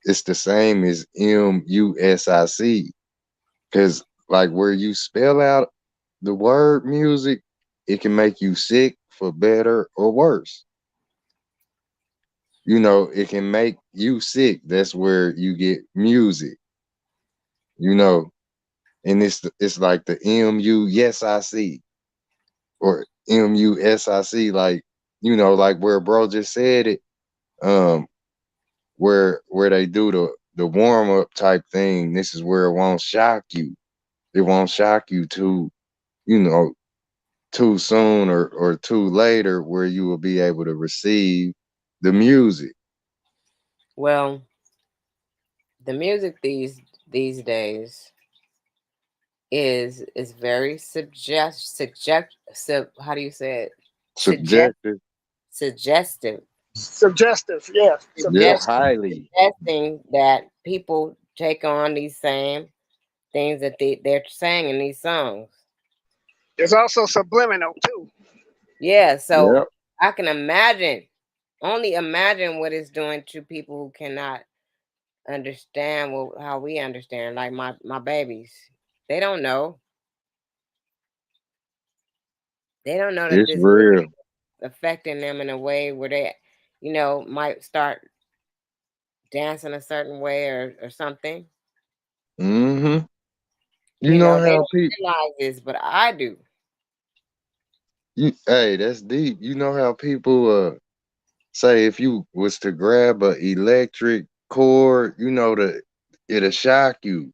it's the same as MUSIC. Cause like where you spell out the word music, it can make you sick for better or worse. It can make you sick. That's where you get music, you know, and it's like the MU, yes, I see, or MUSIC, like, like where bro just said it, um, where they do the warm up type thing. This is where it won't shock you. It won't shock you you know, too soon or too later, where you will be able to receive the music. Well, the music these days is very how do you say it? Suggest Subjective. suggestive. Suggestive, yeah, Yep, Suggest suggestive. highly. suggesting that people take on these same things that they're saying in these songs. There's also subliminal too. Yeah, so Yep. I can imagine, only imagine what it's doing to people who cannot understand how we understand. Like my babies, they don't know. They don't know that It's this music real. is affecting them in a way where they, might start dancing a certain way or something. Mm-hmm. You know They how people, don't realize this, but I do. hey, that's deep. You know how people say if you was to grab a electric cord, it'll shock you.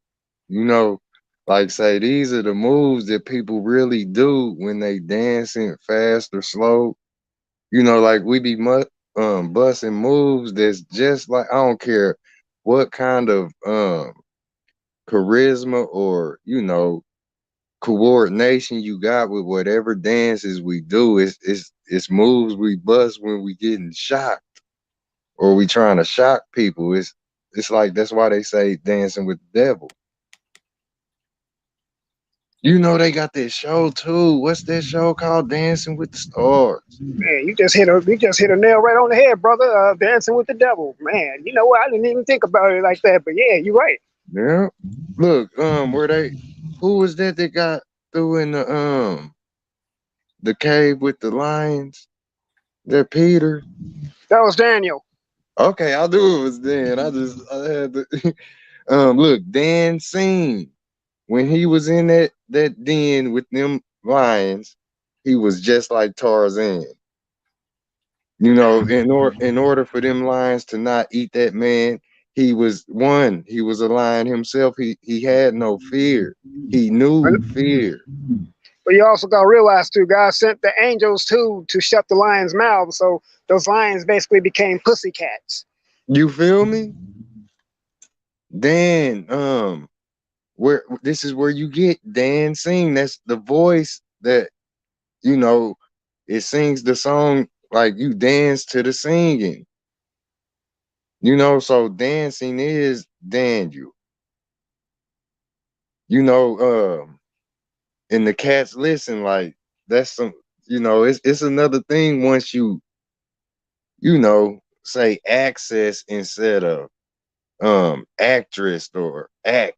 You know, like say these are the moves that people really do when they dancing fast or slow. Like we be busting moves that's just like, I don't care what kind of charisma or coordination you got with whatever dances we do. It's moves we bust when we getting shocked or we trying to shock people. It's like that's why they say dancing with the devil. They got that show too. What's that show called? Dancing with the Stars. Man, you just hit a nail right on the head, brother. Dancing with the devil, man. You know what? I didn't even think about it like that, but yeah, you're right. Yeah. Look, where they who was that got through in the cave with the lions? That Peter. That was Daniel. Okay, I knew it was Dan. I had to look, Dan seen when he was in that den with them lions, he was just like Tarzan. In order for them lions to not eat that man, he was a lion himself. He had no fear. He knew fear. But you also got to realize too, God sent the angels too to shut the lions' mouths. So those lions basically became pussycats. You feel me? Dan, where this is where you get Dan sing. That's the voice that you know it sings the song, like you dance to the singing. So dancing is Daniel. You know, and the cats listen, like that's some, it's another thing once say access instead of actress or act.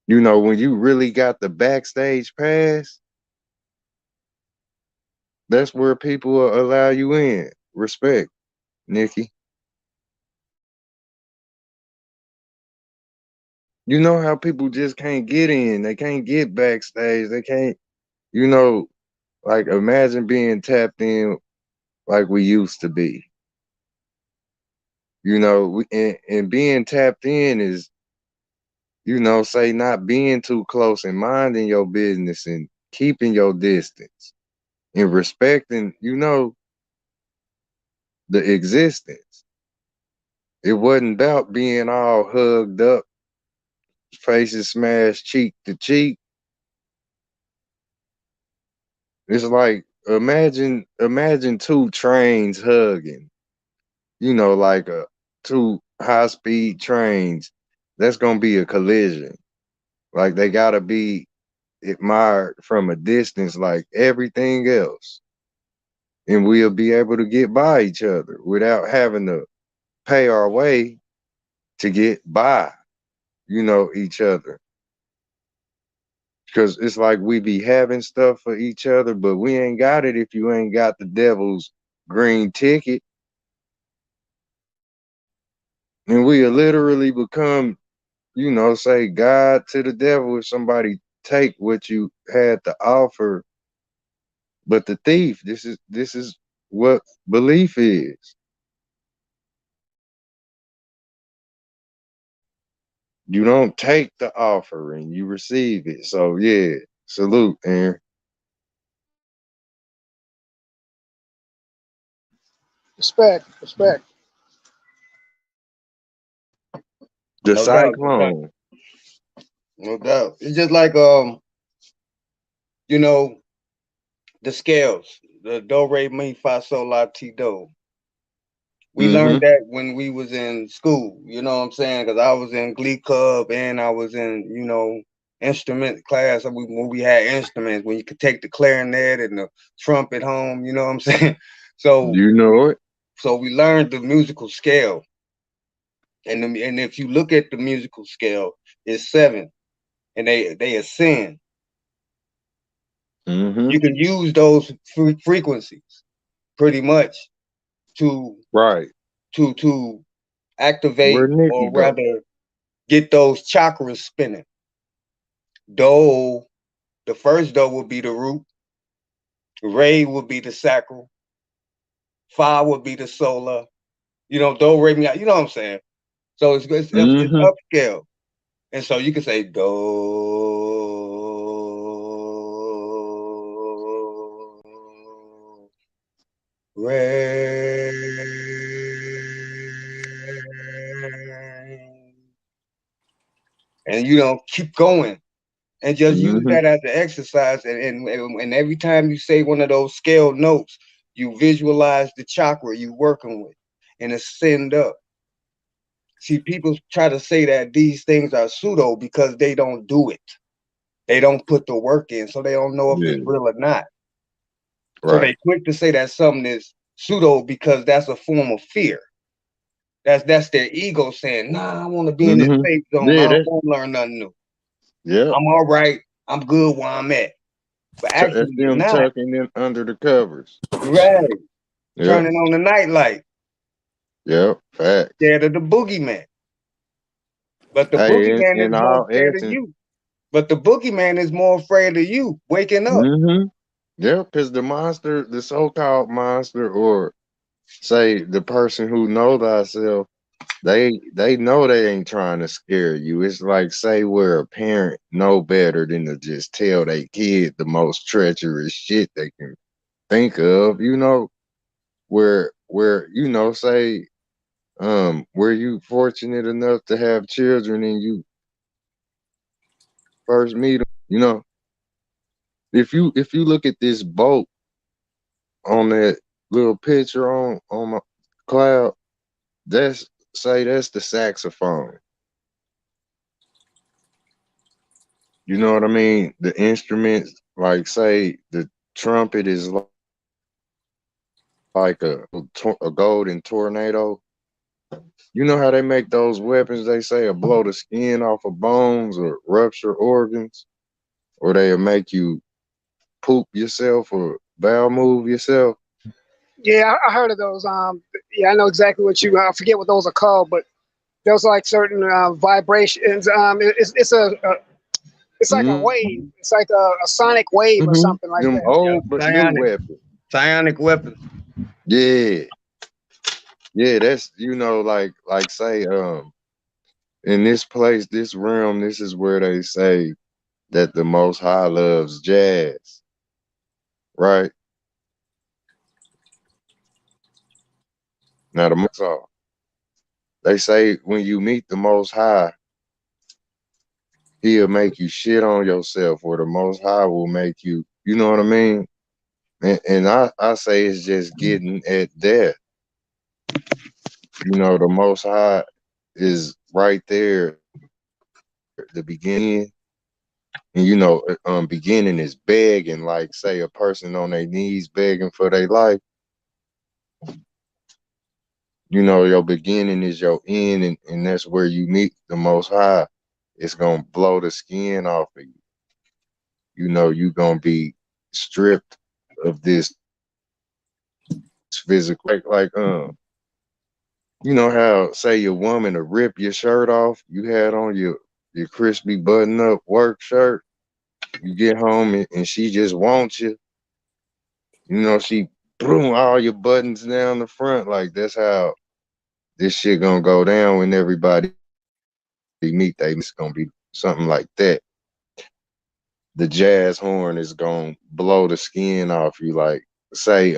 When you really got the backstage pass, that's where people will allow you in. Respect, Nikki. You know how people just can't get in. They can't get backstage. They can't, you know, like imagine being tapped in like we used to be. And being tapped in is, say not being too close and minding your business and keeping your distance and respecting, the existence. It wasn't about being all hugged up, faces smashed cheek to cheek. It's like imagine two trains hugging, like two high speed trains. That's gonna be a collision. Like they gotta be admired from a distance like everything else. And we'll be able to get by each other without having to pay our way to get by, each other. Cause it's like we be having stuff for each other, but we ain't got it if you ain't got the devil's green ticket. And we literally become, say God to the devil if somebody take what you had to offer. But the thief, this is what belief is. You don't take the offer and you receive it. So yeah, salute, Aaron. Respect, respect. The No doubt, no doubt, cyclone. no doubt. It's just like you know, the scales, the do re mi fa sol la ti do. We learned Mm-hmm. that when we was in school. You know what I'm saying? Because I was in Glee Club and I was in instrument class. When we had instruments, when you could take the clarinet and the trumpet home. You know what I'm saying? So You know it. so we learned the musical scale, and if you look at the musical scale, it's seven, and they ascend. Mm-hmm. You can use those frequencies pretty much to Right. to Where activate, Nikki or go? rather get those chakras spinning. Do, the first do will be the root, re will be the sacral, fa will be the solar. Do re mi. You know what I'm saying? So it's Mm-hmm. upscale, and so you can say do re, and keep going and just use Mm-hmm. that as an exercise. And every time you say one of those scale notes, you visualize the chakra you working with and ascend up. See, people try to say that these things are pseudo because they don't do it. They don't put the work in, so they don't know if it's Yeah. real or not. So Right. they quick to say that something is pseudo because that's a form of fear. That's their ego saying, "Nah, I want to be in this Mm-hmm. safe zone. I Yeah, don't that's want to learn nothing new. yeah. I'm all right. I'm good where I'm at." But That's actually, you're them not. tucking in under the covers. Right. Yep. Turning on the nightlight, Yep. Facts. scared of the boogeyman. But the Hey, boogeyman in is more all scared of essence. you. But the boogeyman is more afraid of you waking up. Mm-hmm. Yeah, because the monster, the so-called monster, or say the person who know thyself, they know they ain't trying to scare you. It's like say where a parent know better than to just tell their kid the most treacherous shit they can think of. Where say were you fortunate enough to have children and you first meet them, if you look at this boat on that little picture on my cloud, that's the saxophone. You know what I mean? The instruments, like say the trumpet is like a golden tornado. You know how they make those weapons? They say will blow the skin off of bones or rupture organs, or they'll make you poop yourself or bowel move yourself. Yeah, I heard of those. Yeah, I know exactly what you. I forget what those are called, but there's like certain vibrations. It's like a wave. Mm-hmm. It's like a sonic wave or Mm-hmm. something like Them that. Yeah, old but new psionic, weapons. psionic weapons. Yeah, yeah. That's like say in this place, this realm, this is where they say that the Most High loves jazz, right? Now the Most High, they say when you meet the Most High, He'll make you shit on yourself, or the Most High will make you. You know what I mean? And I say it's just getting at that. The Most High is right there, the beginning, and beginning is begging, like say a person on their knees begging for their life. Your beginning is your end, and that's where you meet the Most High. It's gonna blow the skin off of you. you gonna be stripped of this physical how say your woman to rip your shirt off, you had on your crispy button up work shirt, you get home and she just wants you, she boom all your buttons down the front. Like that's how this shit gonna go down when everybody meet they it's gonna be something like that. The jazz horn is gonna blow the skin off you. Like say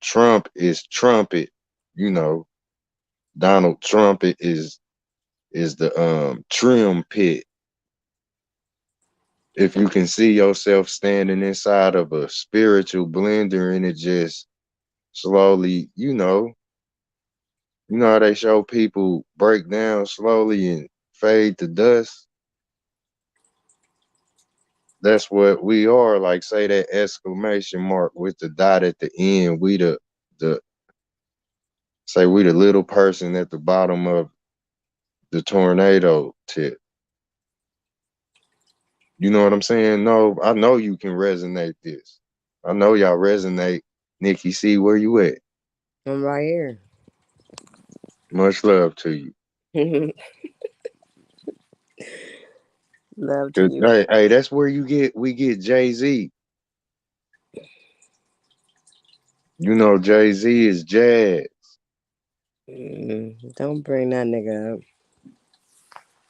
Trump is trumpet, you know, Donald Trumpet is the trim pit. If you can see yourself standing inside of a spiritual blender and it just slowly, how they show people break down slowly and fade to dust. That's what we are. Like say that exclamation mark with the dot at the end. The say we the little person at the bottom of the tornado tip. You know what I'm saying? No, I know you can resonate this. I know y'all resonate. Nikki C, where you at? I'm right here. Much love to you. Love to 'Cause, you. hey, that's where we get Jay-Z. Jay-Z is jazz. Don't bring that nigga up.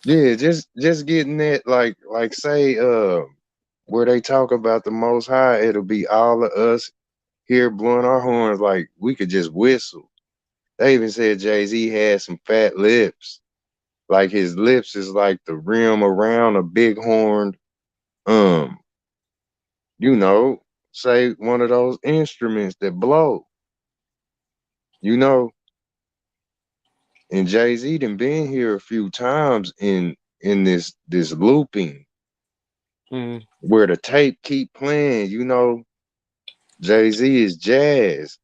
Yeah, just getting that like say where they talk about the most high, it'll be all of us here blowing our horns like we could just whistle. They even said Jay-Z had some fat lips. Like his lips is like the rim around a big horned, um, you know, say one of those instruments that blow, you know. And Jay-Z done been here a few times in this looping Mm, where the tape keep playing, Jay-Z is jazz.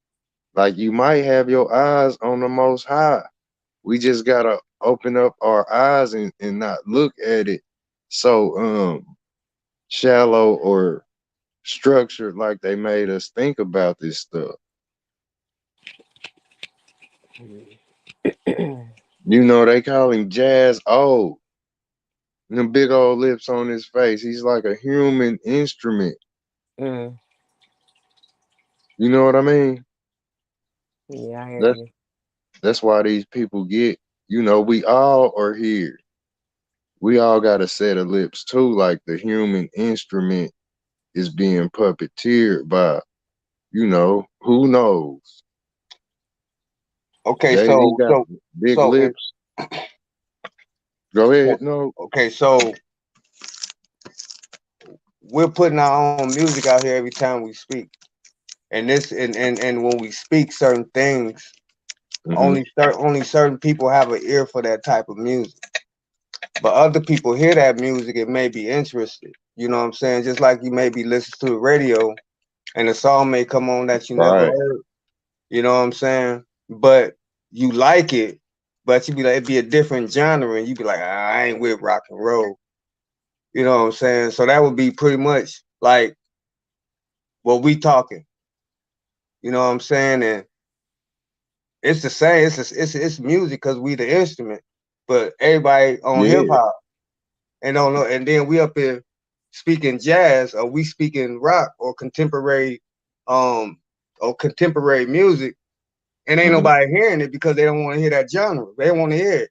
Like you might have your eyes on the most high. We just gotta open up our eyes and not look at it so shallow or structured like they made us think about this stuff. They call him Jazz O. Them big old lips on his face. He's like a human instrument. mm. You know what I mean? Yeah, I hear That's you. that's why these people get, we all are here. We all got a set of lips too, like the human instrument is being puppeteered by, who knows? Okay, Jay-Z got big so it, lips. Go so ahead, no. okay, so we're putting our own music out here every time we speak. And this and when we speak certain things, Hmm. only certain people have an ear for that type of music. But other people hear that music and may be interested. You know what I'm saying? Just like you may be listening to the radio and a song may come on that you never Right. heard. You know what I'm saying? But you like it, but you be like it'd be a different genre, and you be like, I ain't with rock and roll. You know what I'm saying? So that would be pretty much like what we talking. You know what I'm saying? And it's the same. It's music because we the instrument, but everybody on hip Yeah. hop and don't know. And then we up here speaking jazz, or we speaking rock um or contemporary music, and ain't Hmm. nobody hearing it because they don't want to hear that genre. They don't want to hear it.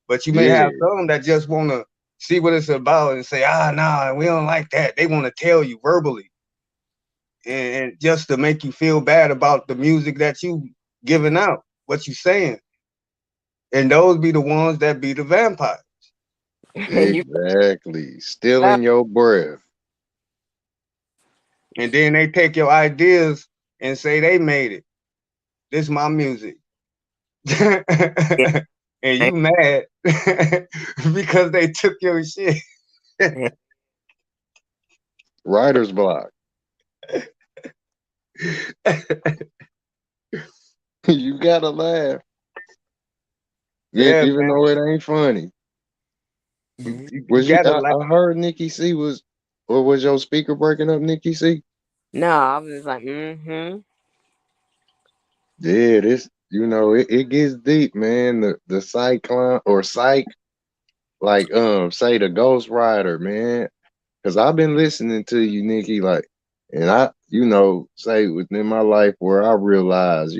But you may have Yeah. some that just want to see what it's about and say, nah, we don't like that. They want to tell you verbally, and just to make you feel bad about the music that you giving out, what you saying. And those be the ones that be the vampire. You Exactly. Still know, in your breath. And then they take your ideas and say they made it. This is my music. yeah, And you mad because they took your shit. yeah, Writer's block. You gotta laugh. Yeah, Yeah, even man. though it ain't funny. You mhm. you Was you gotta like I heard Nikki C was What was your speaker breaking up, Nikki C? No, I was just like, mm-hmm. Yeah, this it gets deep, man. The cyclone or psych, like say the Ghost Rider, man. Cause I've been listening to you, Nikki, like, and I, say within my life where I realized,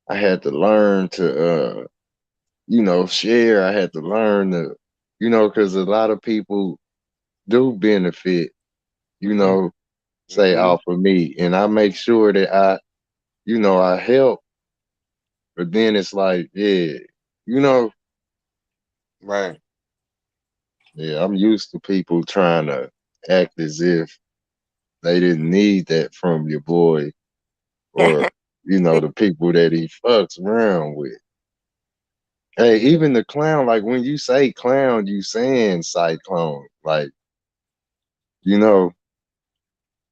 I had to learn to share. I had to learn to, because a lot of people do benefit, you know, say Mm-hmm. off of me. And I make sure that I help, but then it's like, yeah, you know, Right. yeah, I'm used to people trying to act as if they didn't need that from your boy or, the people that he fucks around with. Hey, even the clown, like when you say clown, you saying cyclone. Like, you know,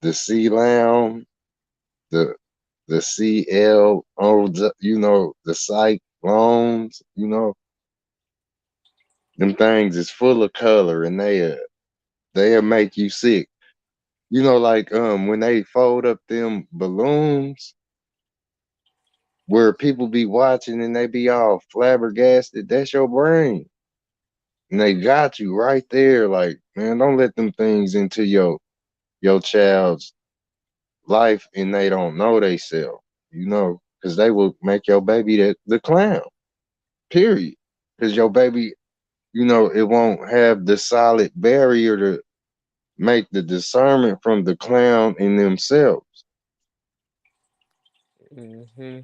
the sea lounge, the CLO, the cyclones, them things is full of color and they'll make you sick. Like when they fold up them balloons where people be watching and they be all flabbergasted, that's your brain. And they got you right there. Like, man, don't let them things into your child's life and they don't know they self, because they will make your baby the clown. Period. Because your baby, it won't have the solid barrier to make the discernment from the clown in themselves. Mm-hmm.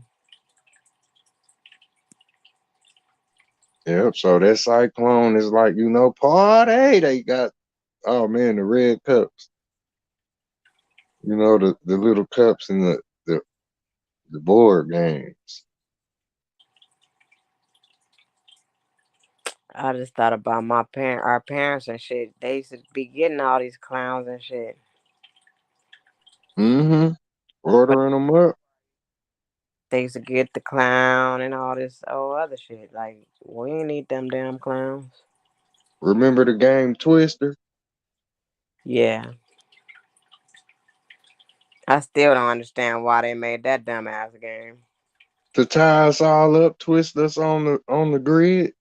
Yep. So that cyclone is like, party. They got, oh man, the red cups. The little cups in the board games. I just thought about our parents and shit. They used to be getting all these clowns and shit. Mm-hmm. But Ordering them up. they used to get the clown and all this other shit. Like, we ain't need them damn clowns. Remember the game Twister? Yeah. I still don't understand why they made that dumbass game. To tie us all up, twist us on the grid.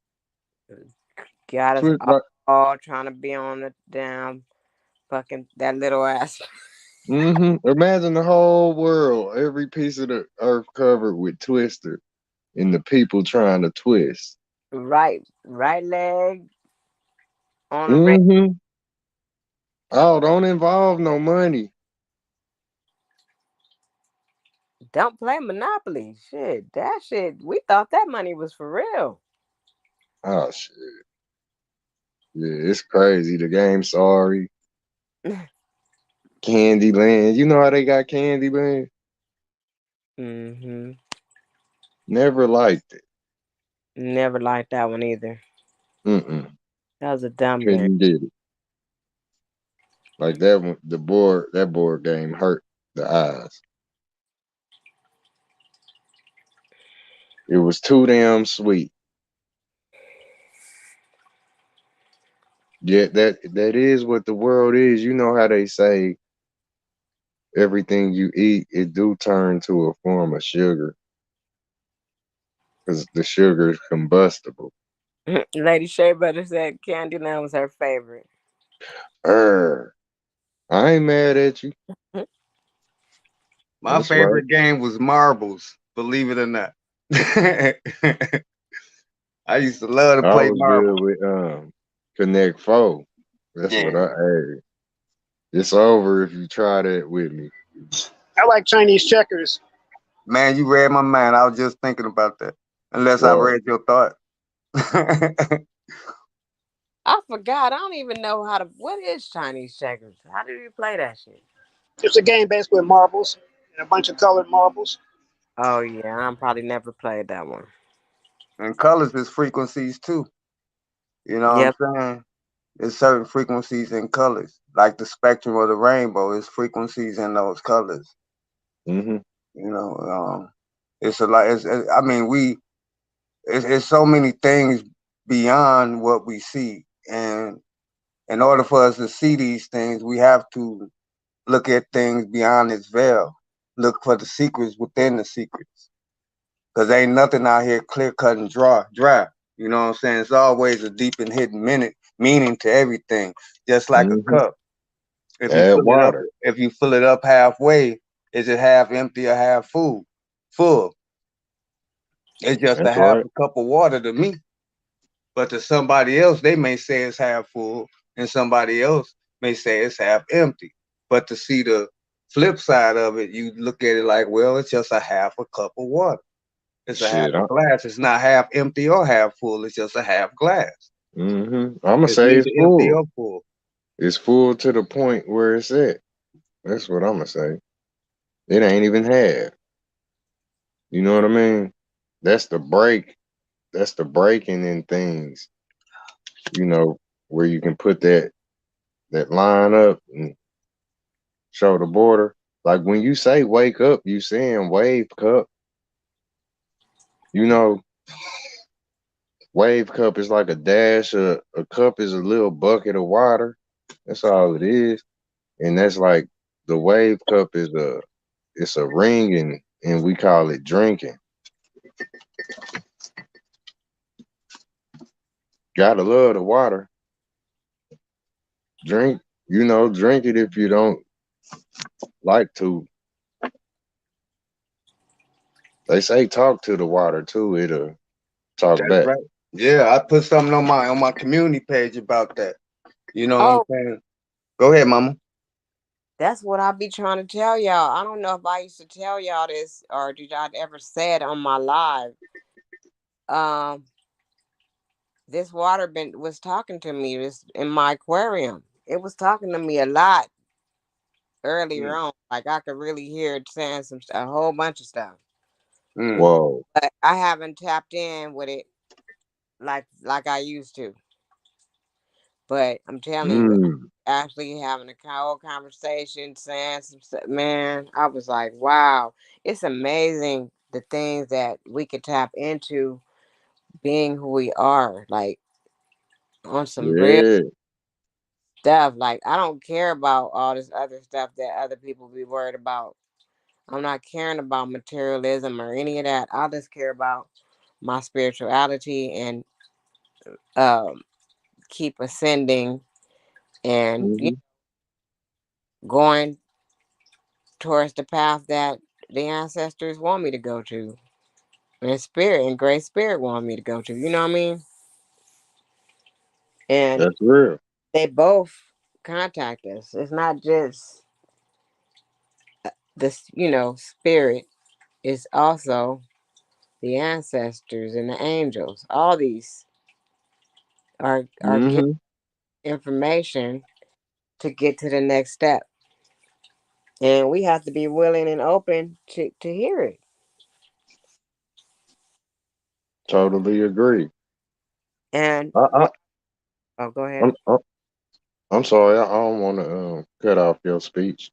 Got us Twist like all trying to be on the damn fucking that little ass. Imagine the whole world, every piece of the earth covered with Twister, and the people trying to twist. right leg on the red. Mm-hmm. Oh, don't involve no money. Don't play Monopoly. Shit, that shit. We thought that money was for real. Oh shit. Yeah, it's crazy. The game, sorry. Candyland. You know how they got Candyland? Mm-hmm. Never liked it. Never liked that one either. Mm-mm. That was a dumb game. Couldn't get it. Like that one, that board game hurt the eyes. It was too damn sweet. Yet that is what the world is. You know how they say everything you eat, it do turn to a form of sugar because the sugar is combustible. Lady Shea Butter said Candyland was her favorite. Er, I ain't mad at you. My That's right. favorite game was marbles, believe it or not. I used to love to I play was marbles. good with Connect Four. That's Yeah. what I had. It's over if you try that with me. I like Chinese checkers. Man, you read my mind. I was just thinking about that. Unless I What? read your thought. I forgot. I don't even know how to. What is Chinese checkers? How do you play that shit? It's a game based with marbles and a bunch of colored marbles. Oh yeah, I'm probably never played that one. And colors is frequencies too. You know what Yep. I'm saying? There's certain frequencies in colors. Like the spectrum of the rainbow is frequencies in those colors. Mm-hmm. You know, it's a lot. I mean, it's so many things beyond what we see, and In order for us to see these things, we have to look at things beyond its veil. Look for the secrets within the secrets. Cause ain't nothing out here clear cut and dry. You know what I'm saying? It's always a deep and hidden meaning to everything. Just like a Mm-hmm. cup. Add water. If you fill it up halfway, is it half empty or half full? Full. It's just a That's half right. a cup of water to me. But to somebody else, they may say it's half full, and somebody else may say it's half empty. But to see the flip side of it, you look at it like, well, it's just a half a cup of water. It's a half Shit. a glass. It's not half empty or half full. It's just a half glass. I'm gonna It's say it's neither empty full. or full. It's full to the point where it's at. That's what I'm gonna say. It ain't even half. You know what I mean? That's the break. That's the breaking in things. You know, where you can put that line up and show the border. Like when you say wake up, you saying wave cup. You know, wave cup is like a dash. A cup is a little bucket of water. That's all it is. And that's like the wave cup is a ring and we call it drinking. Gotta love the water. Drink, drink it if you don't like to. They say talk to the water too. It'll talk That's back. right. Yeah, I put something on my community page about that. You know what I'm Oh, saying? Go ahead, mama. that's what I be trying to tell y'all. I don't know if I used to tell y'all this or did I ever say it on my live. Um, this water been was talking to me. This in my aquarium. It was talking to me a lot earlier Mm, on. Like I could really hear it saying a whole bunch of stuff. mm, Whoa. But I haven't tapped in with it like I used to. But I'm telling you, Mm. actually having a whole conversation, saying some stuff, man, I was like, wow, it's amazing the things that we could tap into being who we are, like on some real Yeah. stuff. Like I don't care about all this other stuff that other people be worried about. I'm not caring about materialism or any of that. I just care about my spirituality and um, keep ascending and Hmm. going towards the path that the ancestors want me to go to, and spirit and great spirit want me to go to. You know what I mean? And That's real. they both contact us. It's not just this, spirit. It's also the ancestors and the angels. All these are getting Hmm. information to get to the next step, and we have to be willing and open to hear it. Totally agree. And I, I, what? Oh, go ahead. I'm, I'm sorry. I don't want to cut off your speech.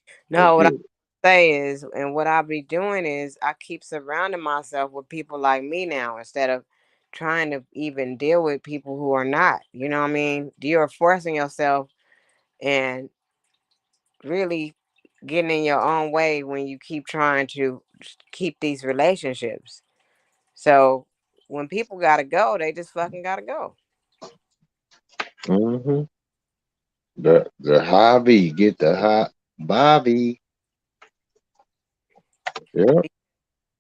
Let's No, what get I it. say is, and what I be doing is, I keep surrounding myself with people like me now instead of trying to even deal with people who are not. You know what I mean? You're forcing yourself and really getting in your own way when you keep trying to keep these relationships. So when people gotta go, they just fucking gotta go. Hmm. The high V. Get the high Bobby. Yeah.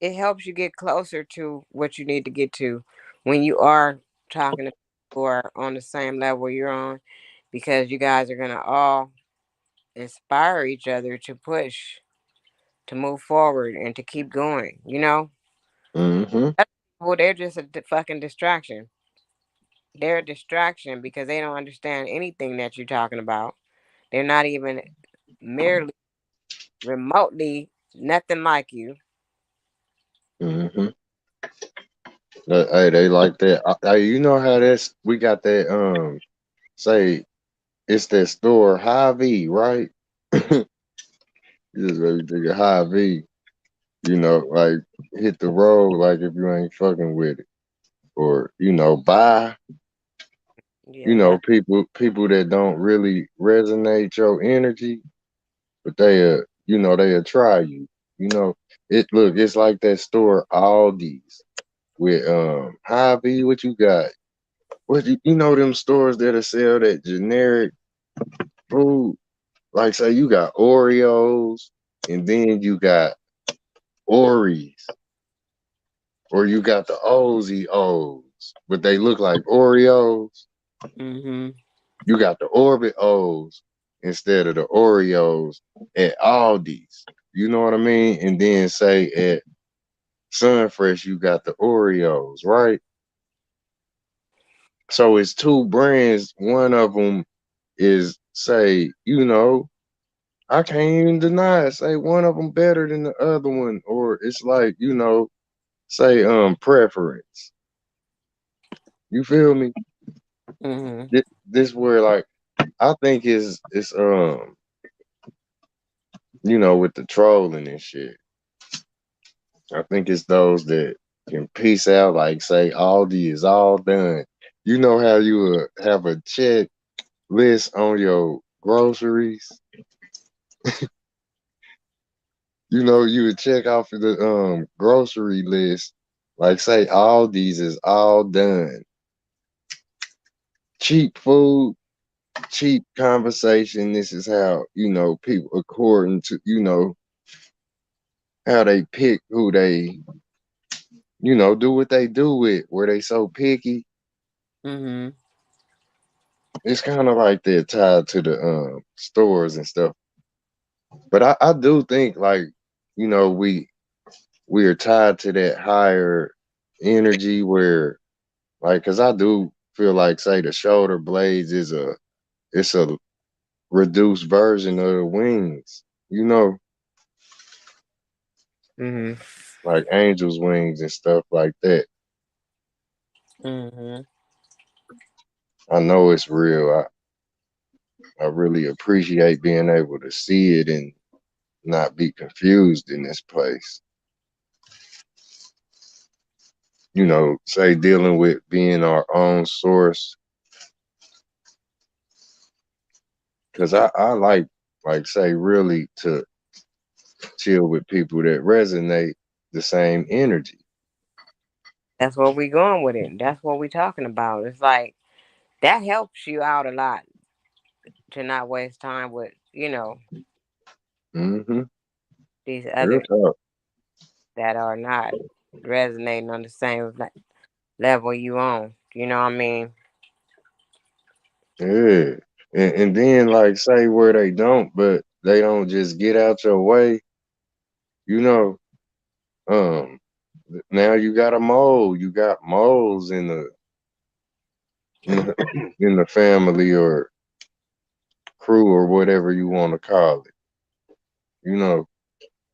It helps you get closer to what you need to get to when you are talking to people who are on the same level you're on, because you guys are gonna all inspire each other to push, to move forward, and to keep going. Hmm. Well, they're just a fucking distraction. They're a distraction because they don't understand anything that you're talking about. They're not even merely remotely nothing like you. Hmm. Hey, they like that. Hey, you know how that's we got that say it's that store High V, right? You just really think of High V, like hit the road like if you ain't fucking with it. Or, bye. You Yeah, know, that's people that don't really resonate your energy, but they'll try you. You know, it's like that store Aldi's with Hy-Vee, what you got? You know them stores that'll sell that generic food? Like say you got Oreos and then you got Oreos or you got the O's, but they look like Oreos. mm-hmm. You got the Orbit O's instead of the Oreos at Aldi's. You know what I mean? And then say at Sunfresh you got the Oreos, right? So it's two brands. One of them is say, I can't even deny it. Say one of them better than the other one, or it's like, say preference. You feel me? Mm-hmm. This where like I think it's with the trolling and shit. I think it's those that can peace out, like say Aldi is all done. You know how you would have a check list on your groceries. You would check off of the grocery list, like say Aldi's is all done. Cheap food, cheap conversation. This is how, people according to, how they pick who they, do what they do with, where they so picky. Mm-hmm. It's kind of like they're tied to the stores and stuff. But I do think like, we are tied to that higher energy where like, cause I do feel like say the shoulder blades it's a reduced version of the wings, Mm-hmm. like angel's wings and stuff like that. Mm-hmm. I know it's real. I really appreciate being able to see it and not be confused in this place. Say dealing with being our own source. Cause I like say really to chill with people that resonate the same energy. That's where we going with it. That's what we talking about. It's like that helps you out a lot to not waste time with, Mm-hmm. these Real other talk. that are not resonating on the same level you on. You know what I mean? Yeah. And then like say where they don't, but they don't just get out your way, you know, um now you got a mole. You got moles in the in the family or crew or whatever you want to call it,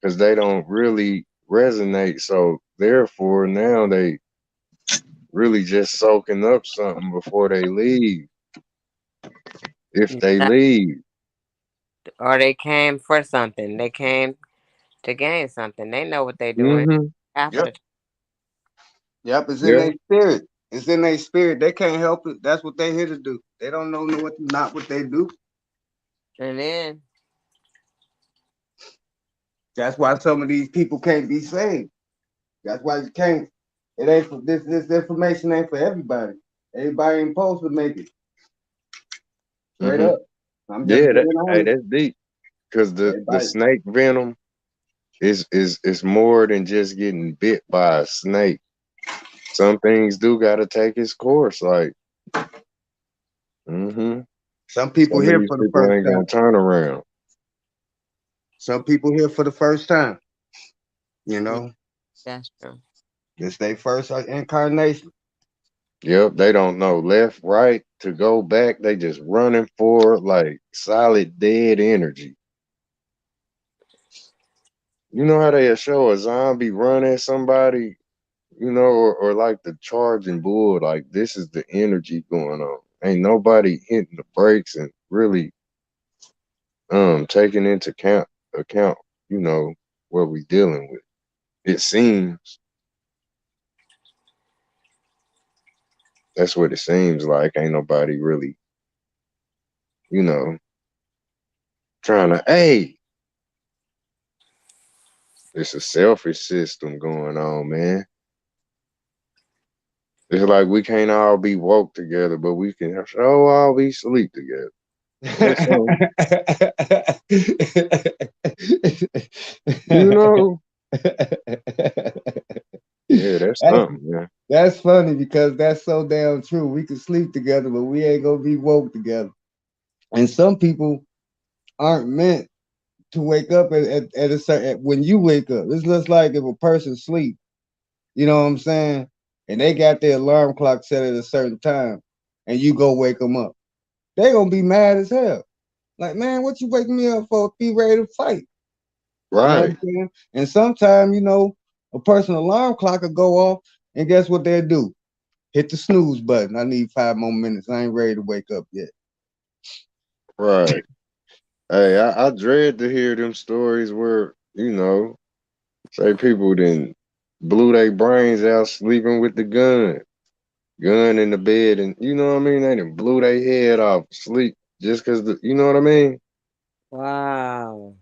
because they don't really resonate. So therefore now they really just soaking up something before they leave. If they That- leave. Or they came for something. They came to gain something. They know what they're doing Mm-hmm. half of Yep. the Yep. It's in Yeah. their spirit. It's in their spirit. They can't help it. That's what they here to do. They don't know what not what they do. time. And then That's why some of these people can't be saved. That's why you can't. It ain't for this information ain't for everybody. Everybody ain't supposed to make it. Straight Mm-hmm. up. I'm just Yeah, being hey, honest. that's deep. Cause the Everybody. snake venom is more than just getting bit by a snake. Some things do gotta take its course. Like, Some people some of here these for the people first ain't time. gonna turn around. Some people here for the first time. You yeah, know, that's true. this their first incarnation. Yep, they don't know left, right to go back. They just running forward like solid dead energy. You know how they show a zombie run at somebody, or like the charging bull, like this is the energy going on. Ain't nobody hitting the brakes and really taking into account, you know, what we dealing with. It seems. That's what it seems like. Ain't nobody really, you know, trying to. Hey, it's a selfish system going on, man. It's like we can't all be woke together, but we can show all be sleep together. That's something, you know. Yeah, that's that's something, man. that's funny because that's so damn true. We can sleep together, but we ain't gonna be woke together. And some people aren't meant to wake up at a certain when you wake up. It's just like if a person sleep, you know what I'm saying, and they got their alarm clock set at a certain time, and you go wake them up. They gonna be mad as hell. Like, man, what you waking me up for? Be ready to fight. You know what I'm Right, saying? And sometimes, a person alarm clock will go off, and guess what they do? Hit the snooze button. I need 5 more minutes. I ain't ready to wake up yet. right. Hey, I dread to hear them stories where, say people then blew their brains out sleeping with the gun in the bed, and you know what I mean? They done blew their head off sleep just because, you know what I mean? Wow.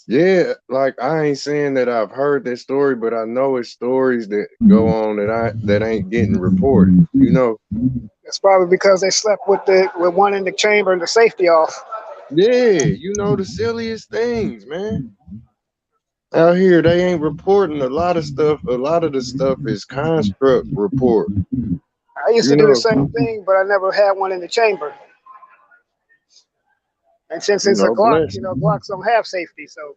Yeah, like I ain't saying that I've heard that story, but I know it's stories that go on that ain't getting reported. You know? It's probably because they slept with one in the chamber and the safety off. Yeah, the silliest things, man. Out here, they ain't reporting a lot of stuff. A lot of the stuff is construct report. I used You to do the know, same thing, but I never had one in the chamber. And since it's a Glock, bless. Glocks don't have safety, so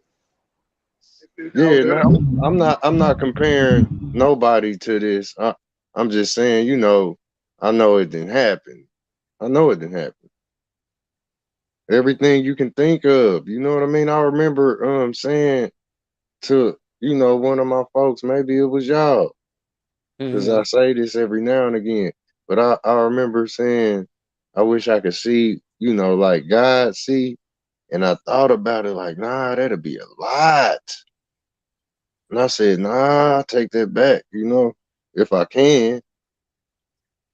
Yeah, no, I'm not comparing nobody to this. I'm just saying, I know it didn't happen. I know it didn't happen. Everything you can think of. You know what I mean? I remember saying to, one of my folks, maybe it was y'all, because I Mhm. say this every now and again. But I remember saying, I wish I could see, like God see. And I thought about it like, nah, that'd be a lot. And I said, nah, I'll take that back, if I can.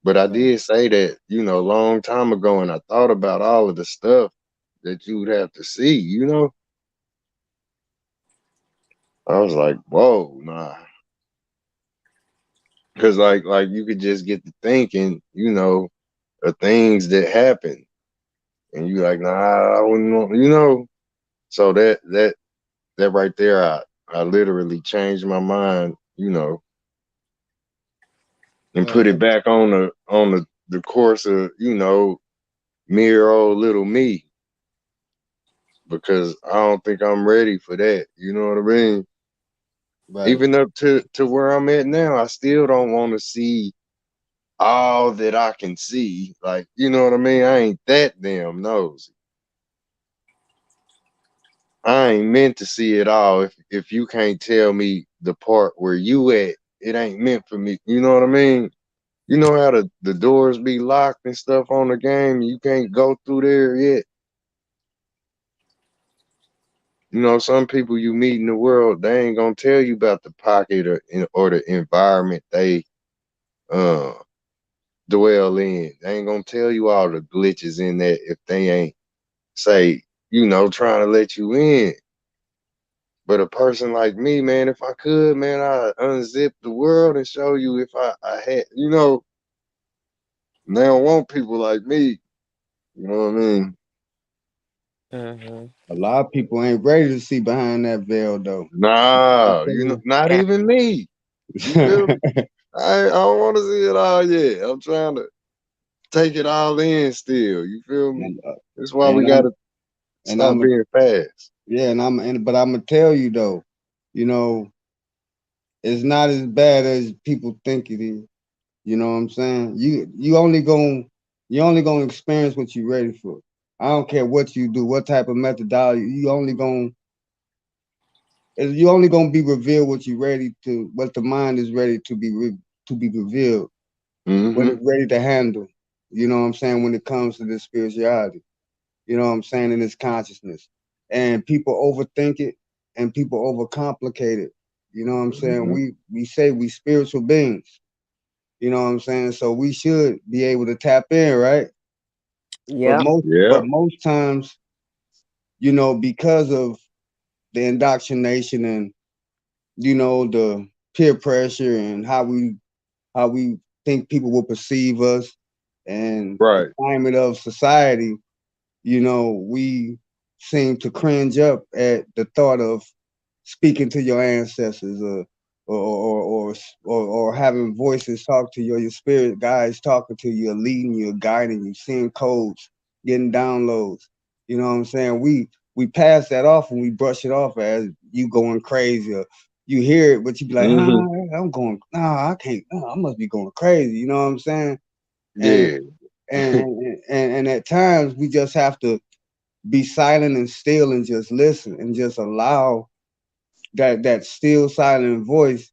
But I Right. did say that, a long time ago, and I thought about all of the stuff that you would have to see, I was like, whoa, nah. Cause like you could just get to thinking, of things that happen. And you like, nah, I wouldn't want. So that right there, I literally changed my mind, and put Right. it back on the course of, mere old little me, because I don't think I'm ready for that. You know what I mean? Right. Even up to where I'm at now, I still don't want to see all that I can see. Like, you know what I mean? I ain't that damn nosy. I ain't meant to see it all. If you can't tell me the part where you at, it ain't meant for me. You know what I mean? You know how the doors be locked and stuff on the game, you can't go through there yet. Some people you meet in the world, they ain't gonna tell you about the pocket or the environment they uh dwell in. They ain't gonna tell you all the glitches in that if they ain't say, trying to let you in. But a person like me, man, if I could, man, I'd unzip the world and show you if I had, they don't want people like me. You know what I mean? Mhm. A lot of people ain't ready to see behind that veil, though. Nah, not Got even me. You feel me? I don't want to see it all yet. I'm trying to take it all in still. You feel me? and, uh, That's why we and I'm gotta and stop I'm a, being fast. yeah, but I'm gonna tell you though, you know, it's not as bad as people think it is. You know what I'm saying? You only gonna experience what you're ready for. I don't care what you do, what type of methodology. You only gonna be revealed what the mind is ready to be revealed, what Hmm. it's ready to handle. You know what I'm saying? When it comes to this spirituality, you know what I'm saying, in this consciousness. And people overthink it and people overcomplicate it. You know what I'm saying? Hmm. We say we spiritual beings. You know what I'm saying? So we should be able to tap in, right? But Yep. most Yeah. but most times, because of the indoctrination and the peer pressure and how we think people will perceive us and the Right. climate of society, we seem to cringe up at the thought of speaking to your ancestors or having voices talk to you, your spirit guides talking to you, leading you, guiding you, seeing codes, getting downloads. You know what I'm saying? We pass that off and we brush it off as you going crazy. Or you hear it, but you be like, Hmm. I'm going, nah, I can't, nah, I must be going crazy. You know what I'm saying? And Yeah. and at times we just have to be silent and still and just listen and just allow that still silent voice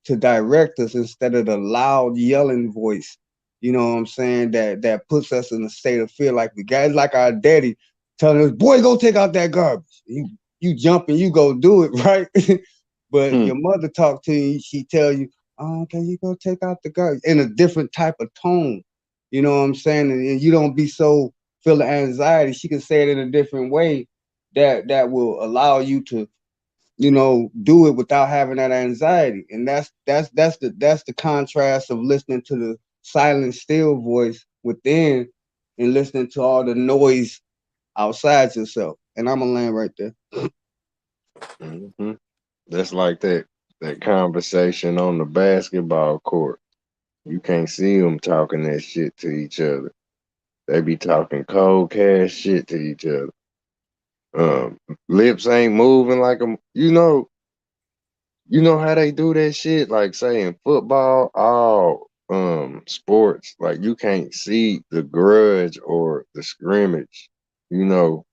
to direct us instead of the loud yelling voice. You know what I'm saying? That puts us in a state of fear, like the guys, like our daddy telling us, "Boy, go take out that garbage." You jump and you go do it, right? But Hmm. your mother talk to you, she tell you, "Oh, can you go take out the garbage?" in a different type of tone. You know what I'm saying? And you don't be so full of anxiety. She can say it in a different way that will allow you to do it without having that anxiety. And that's the contrast of listening to the silent still voice within and listening to all the noise outside yourself. And I'm gonna land right there. Hmm. That's like that conversation on the basketball court. You can't see them talking that shit to each other. They be talking cold cash shit to each other. Um, Lips ain't moving like them. You know how they do that shit. Like say in football, all sports, like you can't see the grudge or the scrimmage. You know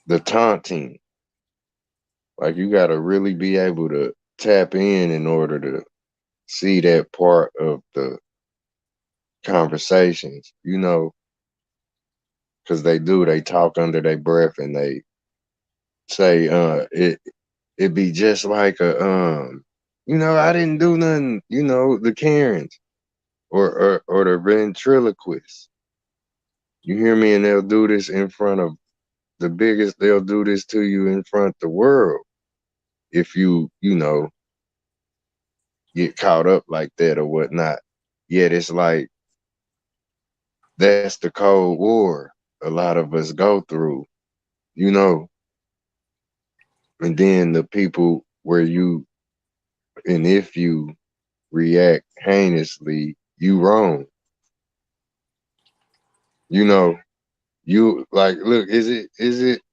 the taunting. Like you got to really be able to tap in order to see that part of the conversations. Because they do. They talk under their breath and they say, it be just like I didn't do nothing. The Karens or the ventriloquists. You hear me? And they'll do this in front of the biggest. They'll do this to you in front of the world if you get caught up like that or whatnot. Yet it's like that's the Cold War a lot of us go through, you know. And then the people where you and if you react heinously, you wrong. You know, you like look, is it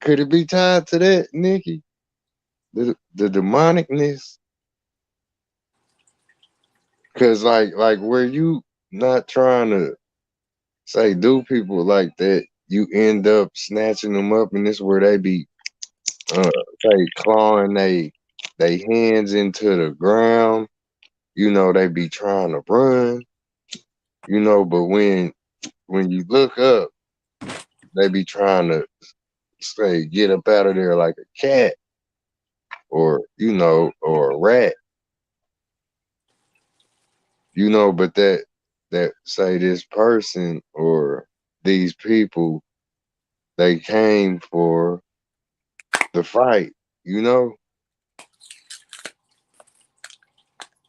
could it be tied to that, Nikki? The demonicness? Cause like where you not trying to say do people like that, you end up snatching them up and this where they be say clawing they hands into the ground. They be trying to run, but when you look up, they be trying to say get up out of there like a cat or a rat, but that say this person or these people they came for the fight, you know?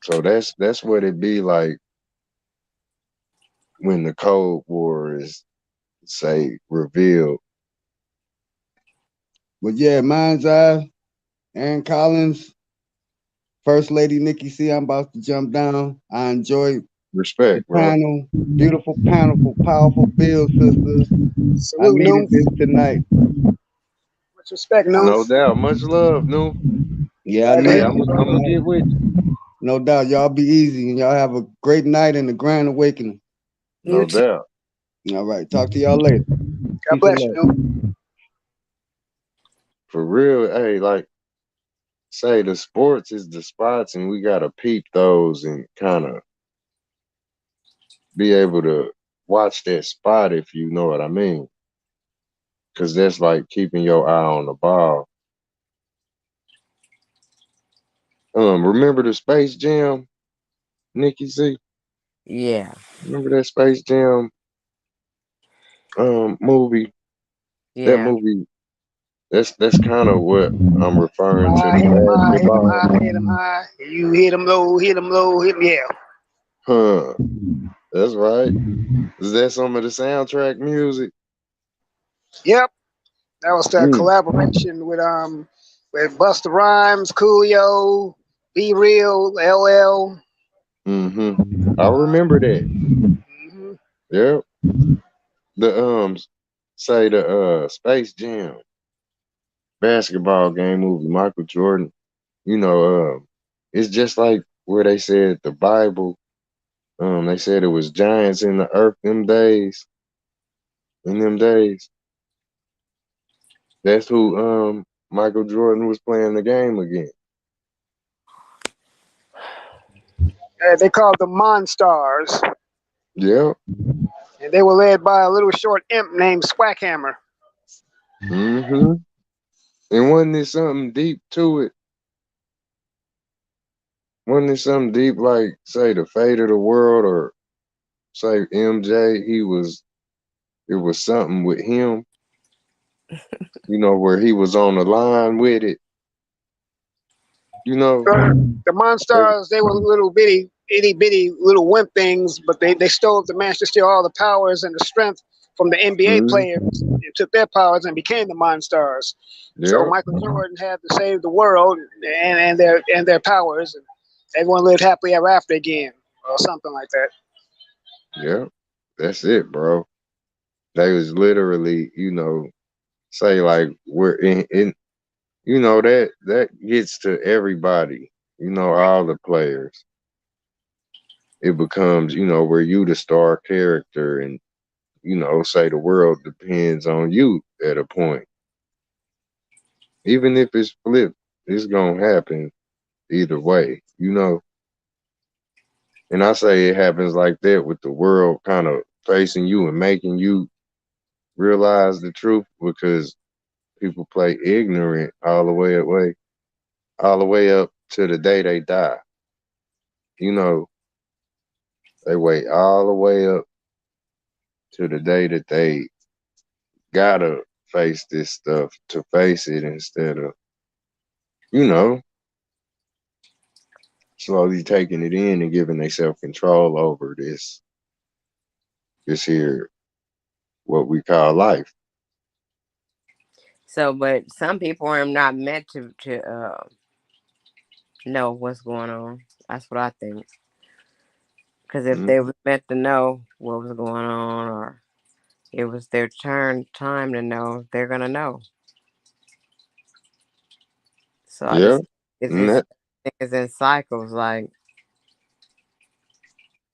So that's what it be like when the Cold War is say revealed. But yeah, mine's Aaron Collins, First Lady Nikki C. I'm about to jump down. I enjoyed the Respect, bro. panel, beautiful panel for powerful bills, sisters. I Salute, needed Noon. this tonight. Much respect, Noon. No doubt. Much love, no. Yeah, I God Hey, needed damn. this I'm gonna tonight. get with you. No doubt. Y'all be easy and y'all have a great night and a grand awakening. You No too. doubt. All right. Talk to y'all later. God Peace and bless you, love. Noon. For real, hey, like say the sports is the spots and we gotta peep those and kinda be able to watch that spot if you know what I mean. Cause that's like keeping your eye on the ball. Remember the Space Jam? Nikki Z. Yeah, Remember that Space Jam movie? That yeah. movie. That's kind of what I'm referring to High, the hit 'em high, hit 'em basketball. high, hit 'em high. You hit 'em low, hit 'em low, hit 'em. Yeah. Huh. That's right. Is that some of the soundtrack music? Yep. That was the Mm. collaboration with Busta Rhymes, Coolio, Be Real, LL. Mm-hmm. I remember that. Hmm. Yep. The say the Space Jam basketball game movie, Michael Jordan. You know, it's just like where they said the Bible. They said it was giants in the earth them days. In them days, that's who Michael Jordan was playing the game again. They called them Monstars, Yep. and they were led by a little short imp named Swackhammer. Mm-hmm. And wasn't there something deep to it? Wasn't there something deep like say the fate of the world or say MJ? It was something with him. Where he was on the line with it. You know. The Monstars, they were little bitty, itty bitty little wimp things, but they stole the managed to steal all the powers and the strength from the NBA Mm, players and took their powers and became the Monstars. So yeah. Michael Jordan had to save the world and their powers, and everyone lived happily ever after again, or something like that. Yeah. That's it, bro. They was literally, say like we're in that gets to everybody, all the players. It becomes, where you the star character and, say the world depends on you at a point. Even if it's flipped, it's gonna happen either way. And I say it happens like that with the world kind of facing you and making you realize the truth because people play ignorant all the way up to the day they die. You know, they wait all the way up to the day that they gotta face this stuff to face it instead of, you know, slowly taking it in and giving themselves control over this here what we call life. So, but some people are not meant to know what's going on. That's what I think. Because if they Mm-hmm. was meant to know what was going on, or it was their time to know, they're gonna know. So I Yeah. just it's And just that, it's in cycles. Like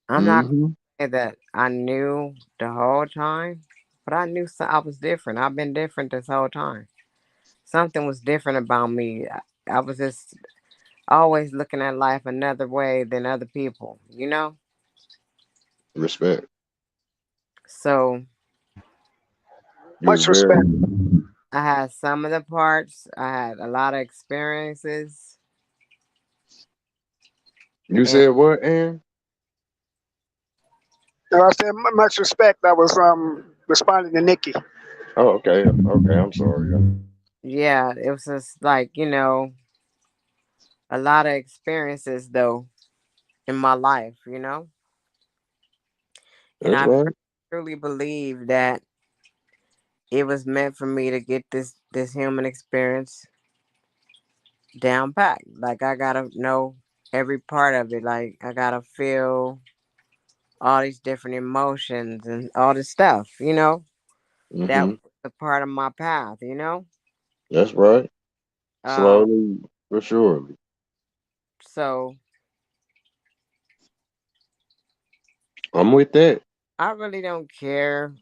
I'm not gonna mm-hmm. say that I knew the whole time, but I knew I was different. I've been different this whole time. Something was different about me. I was just always looking at life another way than other people, you know? Respect. So You was Much respect. very. I had some of the parts, I had a lot of experiences, You and said what, Aaron? I said much respect. I was responding to Nikki. Oh, okay. Okay, I'm sorry. yeah, it was just like, a lot of experiences though in my life, And That's I right. truly believe that it was meant for me to get this human experience down pat. Like I gotta know every part of it. Like I gotta feel all these different emotions and all this stuff, that Mm-hmm. was a part of my path. That's right. Um, Slowly but surely. so I'm with that. I really don't care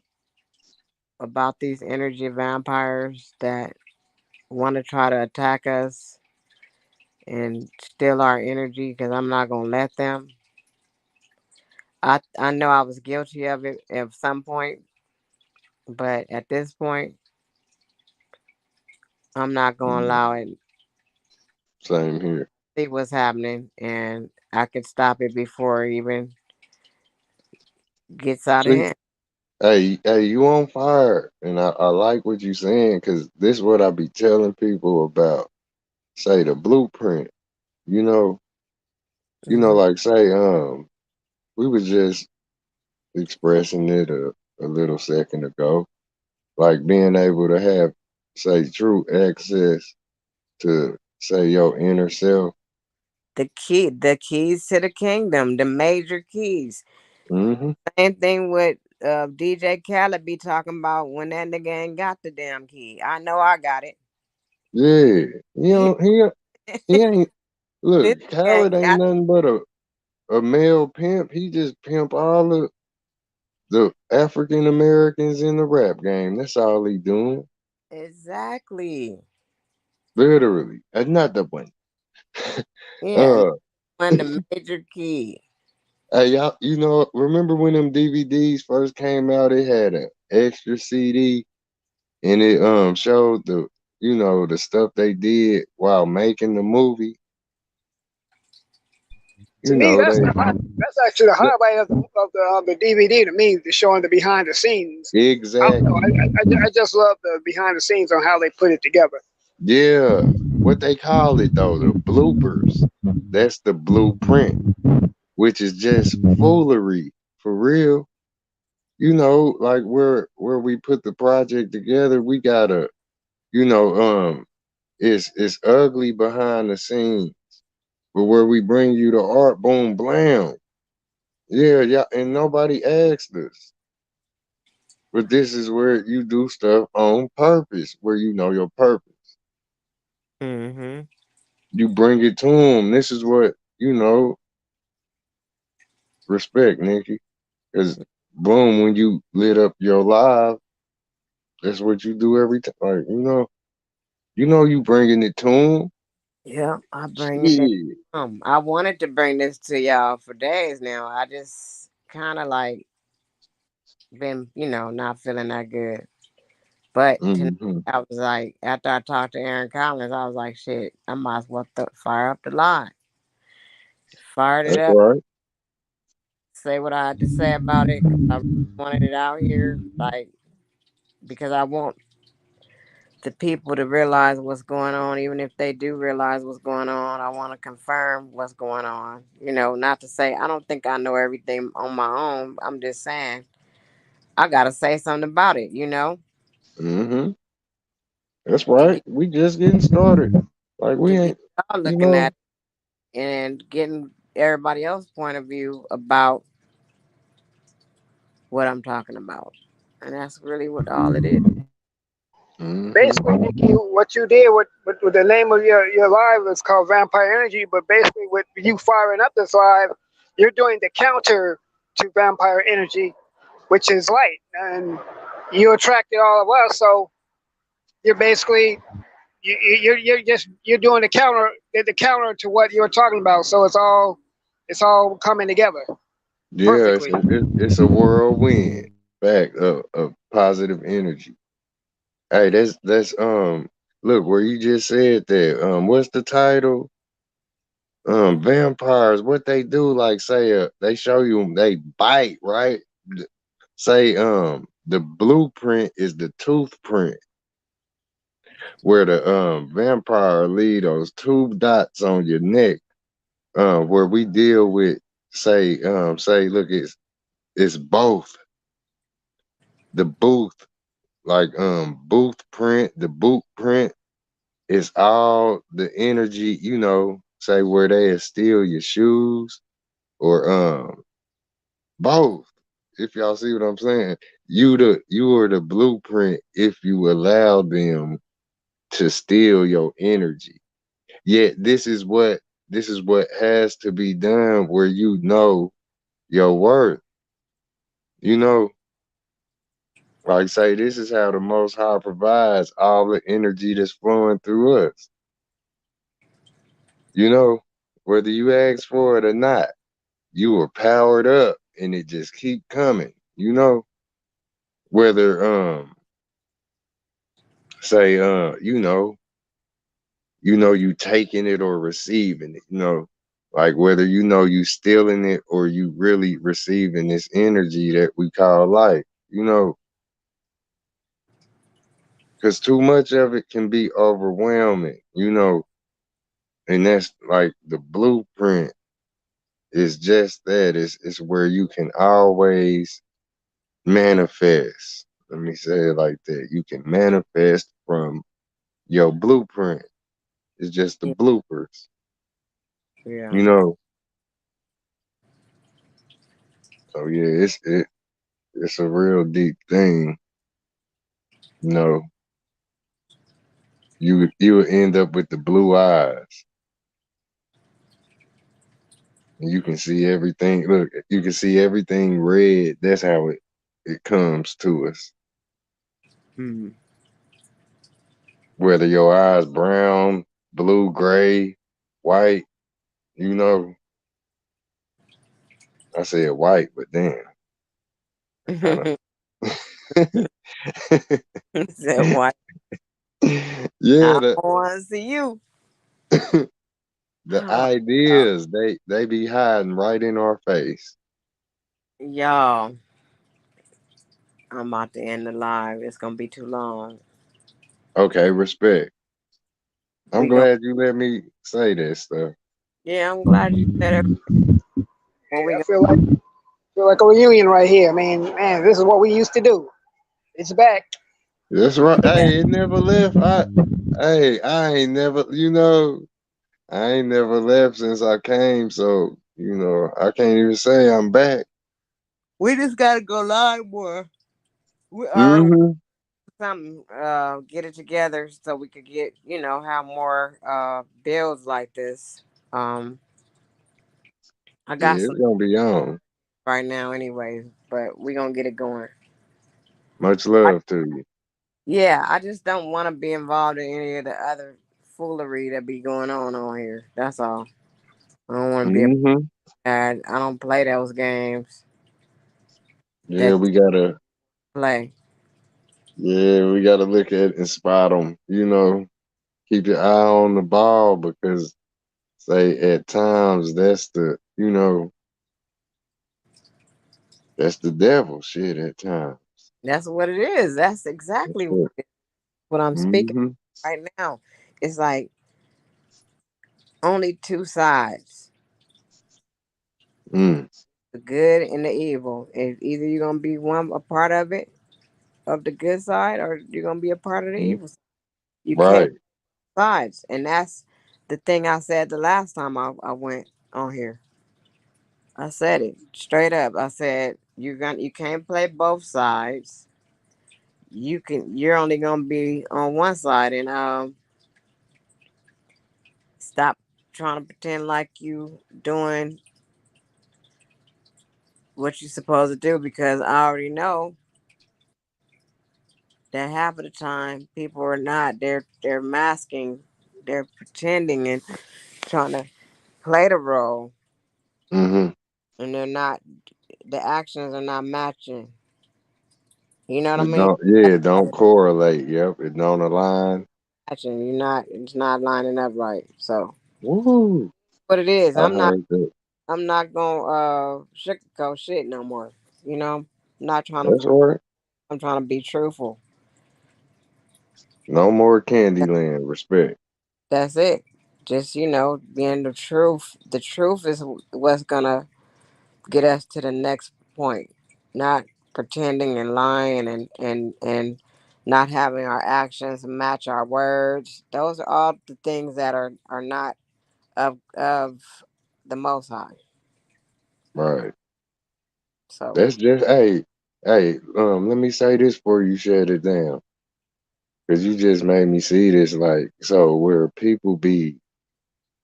about these energy vampires that want to try to attack us and steal our energy because I'm not gonna let them. I know I was guilty of it at some point, but at this point, I'm not gonna Mhm. allow it. Same here. see what's happening, and I can stop it before it even gets out of See, hand. hey, you on fire, and I like what you saying because this is what I be telling people about. Say the blueprint. You know, Hmm. like say, we was just expressing it a little second ago, like being able to have, say, true access to, say, your inner self. The keys to the kingdom, the major keys. Hmm. Same thing with DJ Khaled be talking about when that nigga ain't got the damn key. I know I got it. Yeah, He, he ain't. this Look, nigga Khaled ain't ain't got nothing but a male pimp. He just pimp all the African Americans in the rap game. That's all he doing. exactly. Literally. Not the one. Yeah, uh one the major key. hey y'all, remember when them DVDs first came out, it had an extra CD and it showed the stuff they did while making the movie. To You me, know, they that's actually the highlight of the DVD. To me, the showing the behind the scenes. I don't know. exactly. I just love the behind the scenes on how they put it together. Yeah. What they call it though, the bloopers. That's the blueprint, which is just foolery for real. Like where we put the project together, we gotta, you know, it's ugly behind the scenes, but where we bring you the art, boom, blam, yeah, yeah, and nobody asked us, but this is where you do stuff on purpose, where you know your purpose, Mm-hmm. you bring it to them. This is what respect, Nikki, because boom, when you lit up your live, that's what you do every time. Like you bringing it to them. Yeah, I bring it. Shit. I wanted to bring this to y'all for days now. I just kind of like been, not feeling that good. But tonight Hmm. I was like, after I talked to Aaron Collins, I was like, shit, I might as well fire up the line. Fired it That's up, right. say what I had to say about it, 'cause I really wanted it out here, like, because I want the people to realize what's going on, even if they do realize what's going on. I want to confirm what's going on. Not to say I don't think I know everything on my own. I'm just saying I gotta say something about it. Hmm. That's To right. get We just getting started. Like to we get ain't, y'all you looking know. at it and getting everybody else's point of view about what I'm talking about, and that's really what all it is. Hmm. Basically, Nikki, what you did with the name of your live is called Vampire Energy. But basically, with you firing up this live, you're doing the counter to Vampire Energy, which is light, and you attracted all of us. So you're basically you're doing the counter to what you're talking about. So it's all coming together Yeah, perfectly. it's a whirlwind back of positive energy. Hey, that's look where you just said that. What's the title? Vampires. What they do? Like say, they show you they bite, right? Say, the blueprint is the tooth print, where the vampire leave those two dots on your neck, where we deal with, say look, it's both the booth, like booth print, the boot print, is all the energy, say where they steal your shoes, or both, if y'all see what I'm saying. You are the blueprint if you allow them to steal your energy. Yet this is what has to be done, where you know your worth. You know, like say this is how the Most High provides all the energy that's flowing through us. You know, whether you ask for it or not, you are powered up and it just keep coming. Whether say you taking it or receiving it, like whether you stealing it or you really receiving this energy that we call life, because too much of it can be overwhelming, and that's like the blueprint is just that. It's where you can always manifest. Let me say it like that. You can manifest from your blueprint. It's just the Yeah. bloopers, Yeah. you know. So yeah, it's a real deep thing. You know, you would end up with the blue eyes, and you can see everything. Look, you can see everything red. That's how it comes to us. Hmm. Whether your eyes brown, blue, gray, white, you know. I said white, but damn, that kind of. Said what? Yeah, I want to see you. the ideas they be hiding right in our face. Y'all, I'm about to end the live. It's gonna be too long. Okay, respect. I'm We gonna. glad you let me say that stuff. Yeah, I'm glad you said it. When we Yeah, I gonna. feel like a reunion right here. I mean, man, this is what we used to do. It's back. That's right. Yeah. Hey, it never left. I ain't never. I ain't never left since I came. So I can't even say I'm back. We just gotta go live more. We are Hmm. something. Get it together so we could get have more builds like this. Um, I got Yeah, some it's gonna be on. right now, anyways, but we gonna get it going. Much I, love to you. yeah, I just don't want to be involved in any of the other foolery that be going on here. That's all. I don't want to be a Hmm. bad. I don't play those games Yeah, that we gotta. play. Yeah, we gotta look at and spot them. Keep your eye on the ball because, say, at times that's the devil shit. At times. That's what it is. That's exactly what I'm speaking Mm-hmm. right now. It's like only two sides: Mm, the good and the evil. If either you're gonna be a part of it, of the good side, or you're gonna be a part of the mm, evil side. You can't right. sides, and that's the thing I said the last time I went on here. I said it straight up. I said you can't play both sides. You're only gonna be on one side, and stop trying to pretend like you doing what you're supposed to do, because I already know that half of the time people are not. They're masking, they're pretending and trying to play the role, Mm-hmm. and they're not. The actions are not matching. You know what I It mean? don't. Yeah, it don't correlate. Yep, it don't align. Matching. You're not. It's not lining up right. So Woo! what it is, I heard that. I'm not gonna sugarcoat shit no more. You know, I'm not trying to. That's right. I'm trying to be truthful. No more Candyland. Respect. That's it. Just being the truth. The truth is what's gonna get us to the next point. Not pretending and lying and not having our actions match our words. Those are all the things that are not of the Most High. Right. So That's just. Hey. Let me say this before you shut it down, because you just made me see this. Like, so where people be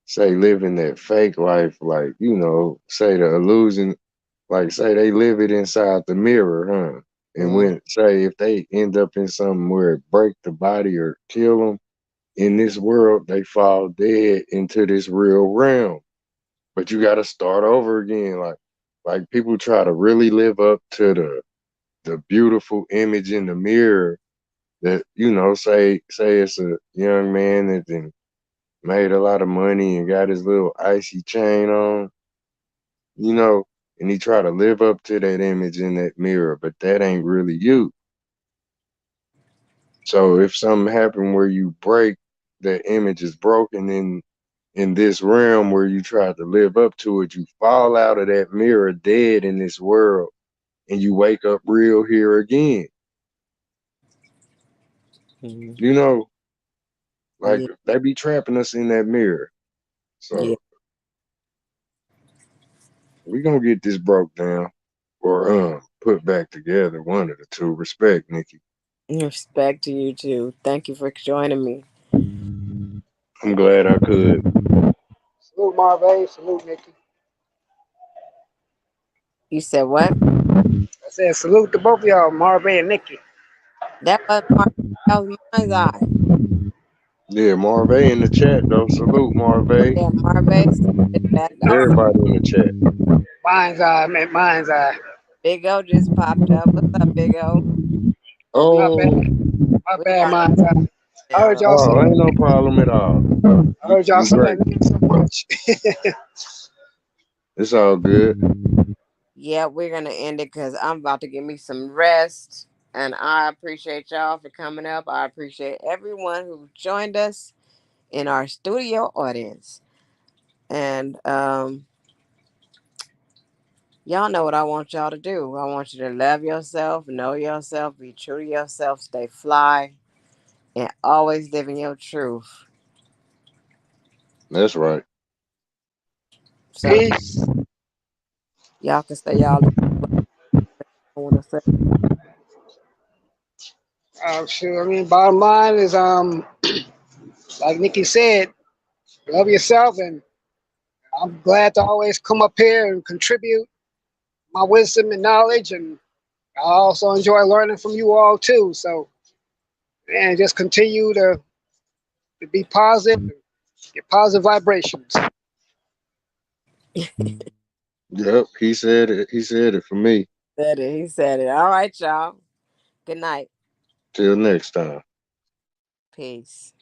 say living that fake life, like say the illusion. Like say they live it inside the mirror, huh? And mm, when say if they end up in something where it break the body or kill them in this world, they fall dead into this real realm. But you got to start over again. Like people try to really live up to the beautiful image in the mirror that say it's a young man that then made a lot of money and got his little icy chain on, you know, and he try to live up to that image in that mirror, but that ain't really you. So if something happened where you break, that image is broken in this realm where you try to live up to it, you fall out of that mirror dead in this world and you wake up real here again. Mhm. You know, like Yeah, they be trapping us in that mirror. yeah. So we gonna get this broke down or put back together. One of the two. Respect, Nikki. Respect to you too. Thank you for joining me. I'm glad I could. Salute Marvay, salute Nikki. You said what? I said salute to both of y'all, Marvay and Nikki. That was that was mind's eye. Yeah, Marvay in the chat though. Salute Marvay. Yeah, Marvay said that. Also, Everybody in the chat. Mind's eye, man, mind's eye. Big O just popped up. What's up, Big O? Well, My bad, Oh, my we bad, got mind's eye. I heard now. y'all say oh, ain't that. no problem at all. I heard y'all You say that great. name so much. It's all good. Yeah, we're gonna end it because I'm about to give me some rest. And I appreciate y'all for coming up. I appreciate everyone who joined us in our studio audience. And y'all know what I want y'all to do. I want you to love yourself, know yourself, be true to yourself, stay fly, and always live in your truth. That's right. So Peace. y'all can say y'all want to say. Sure. I mean, bottom line is, like Nikki said, love yourself, and I'm glad to always come up here and contribute my wisdom and knowledge, and I also enjoy learning from you all too. So, and just continue to be positive and get positive vibrations. Yep, he said it. He said it for me. Said it. He said it. All right, y'all. Good night. Till next time. Peace.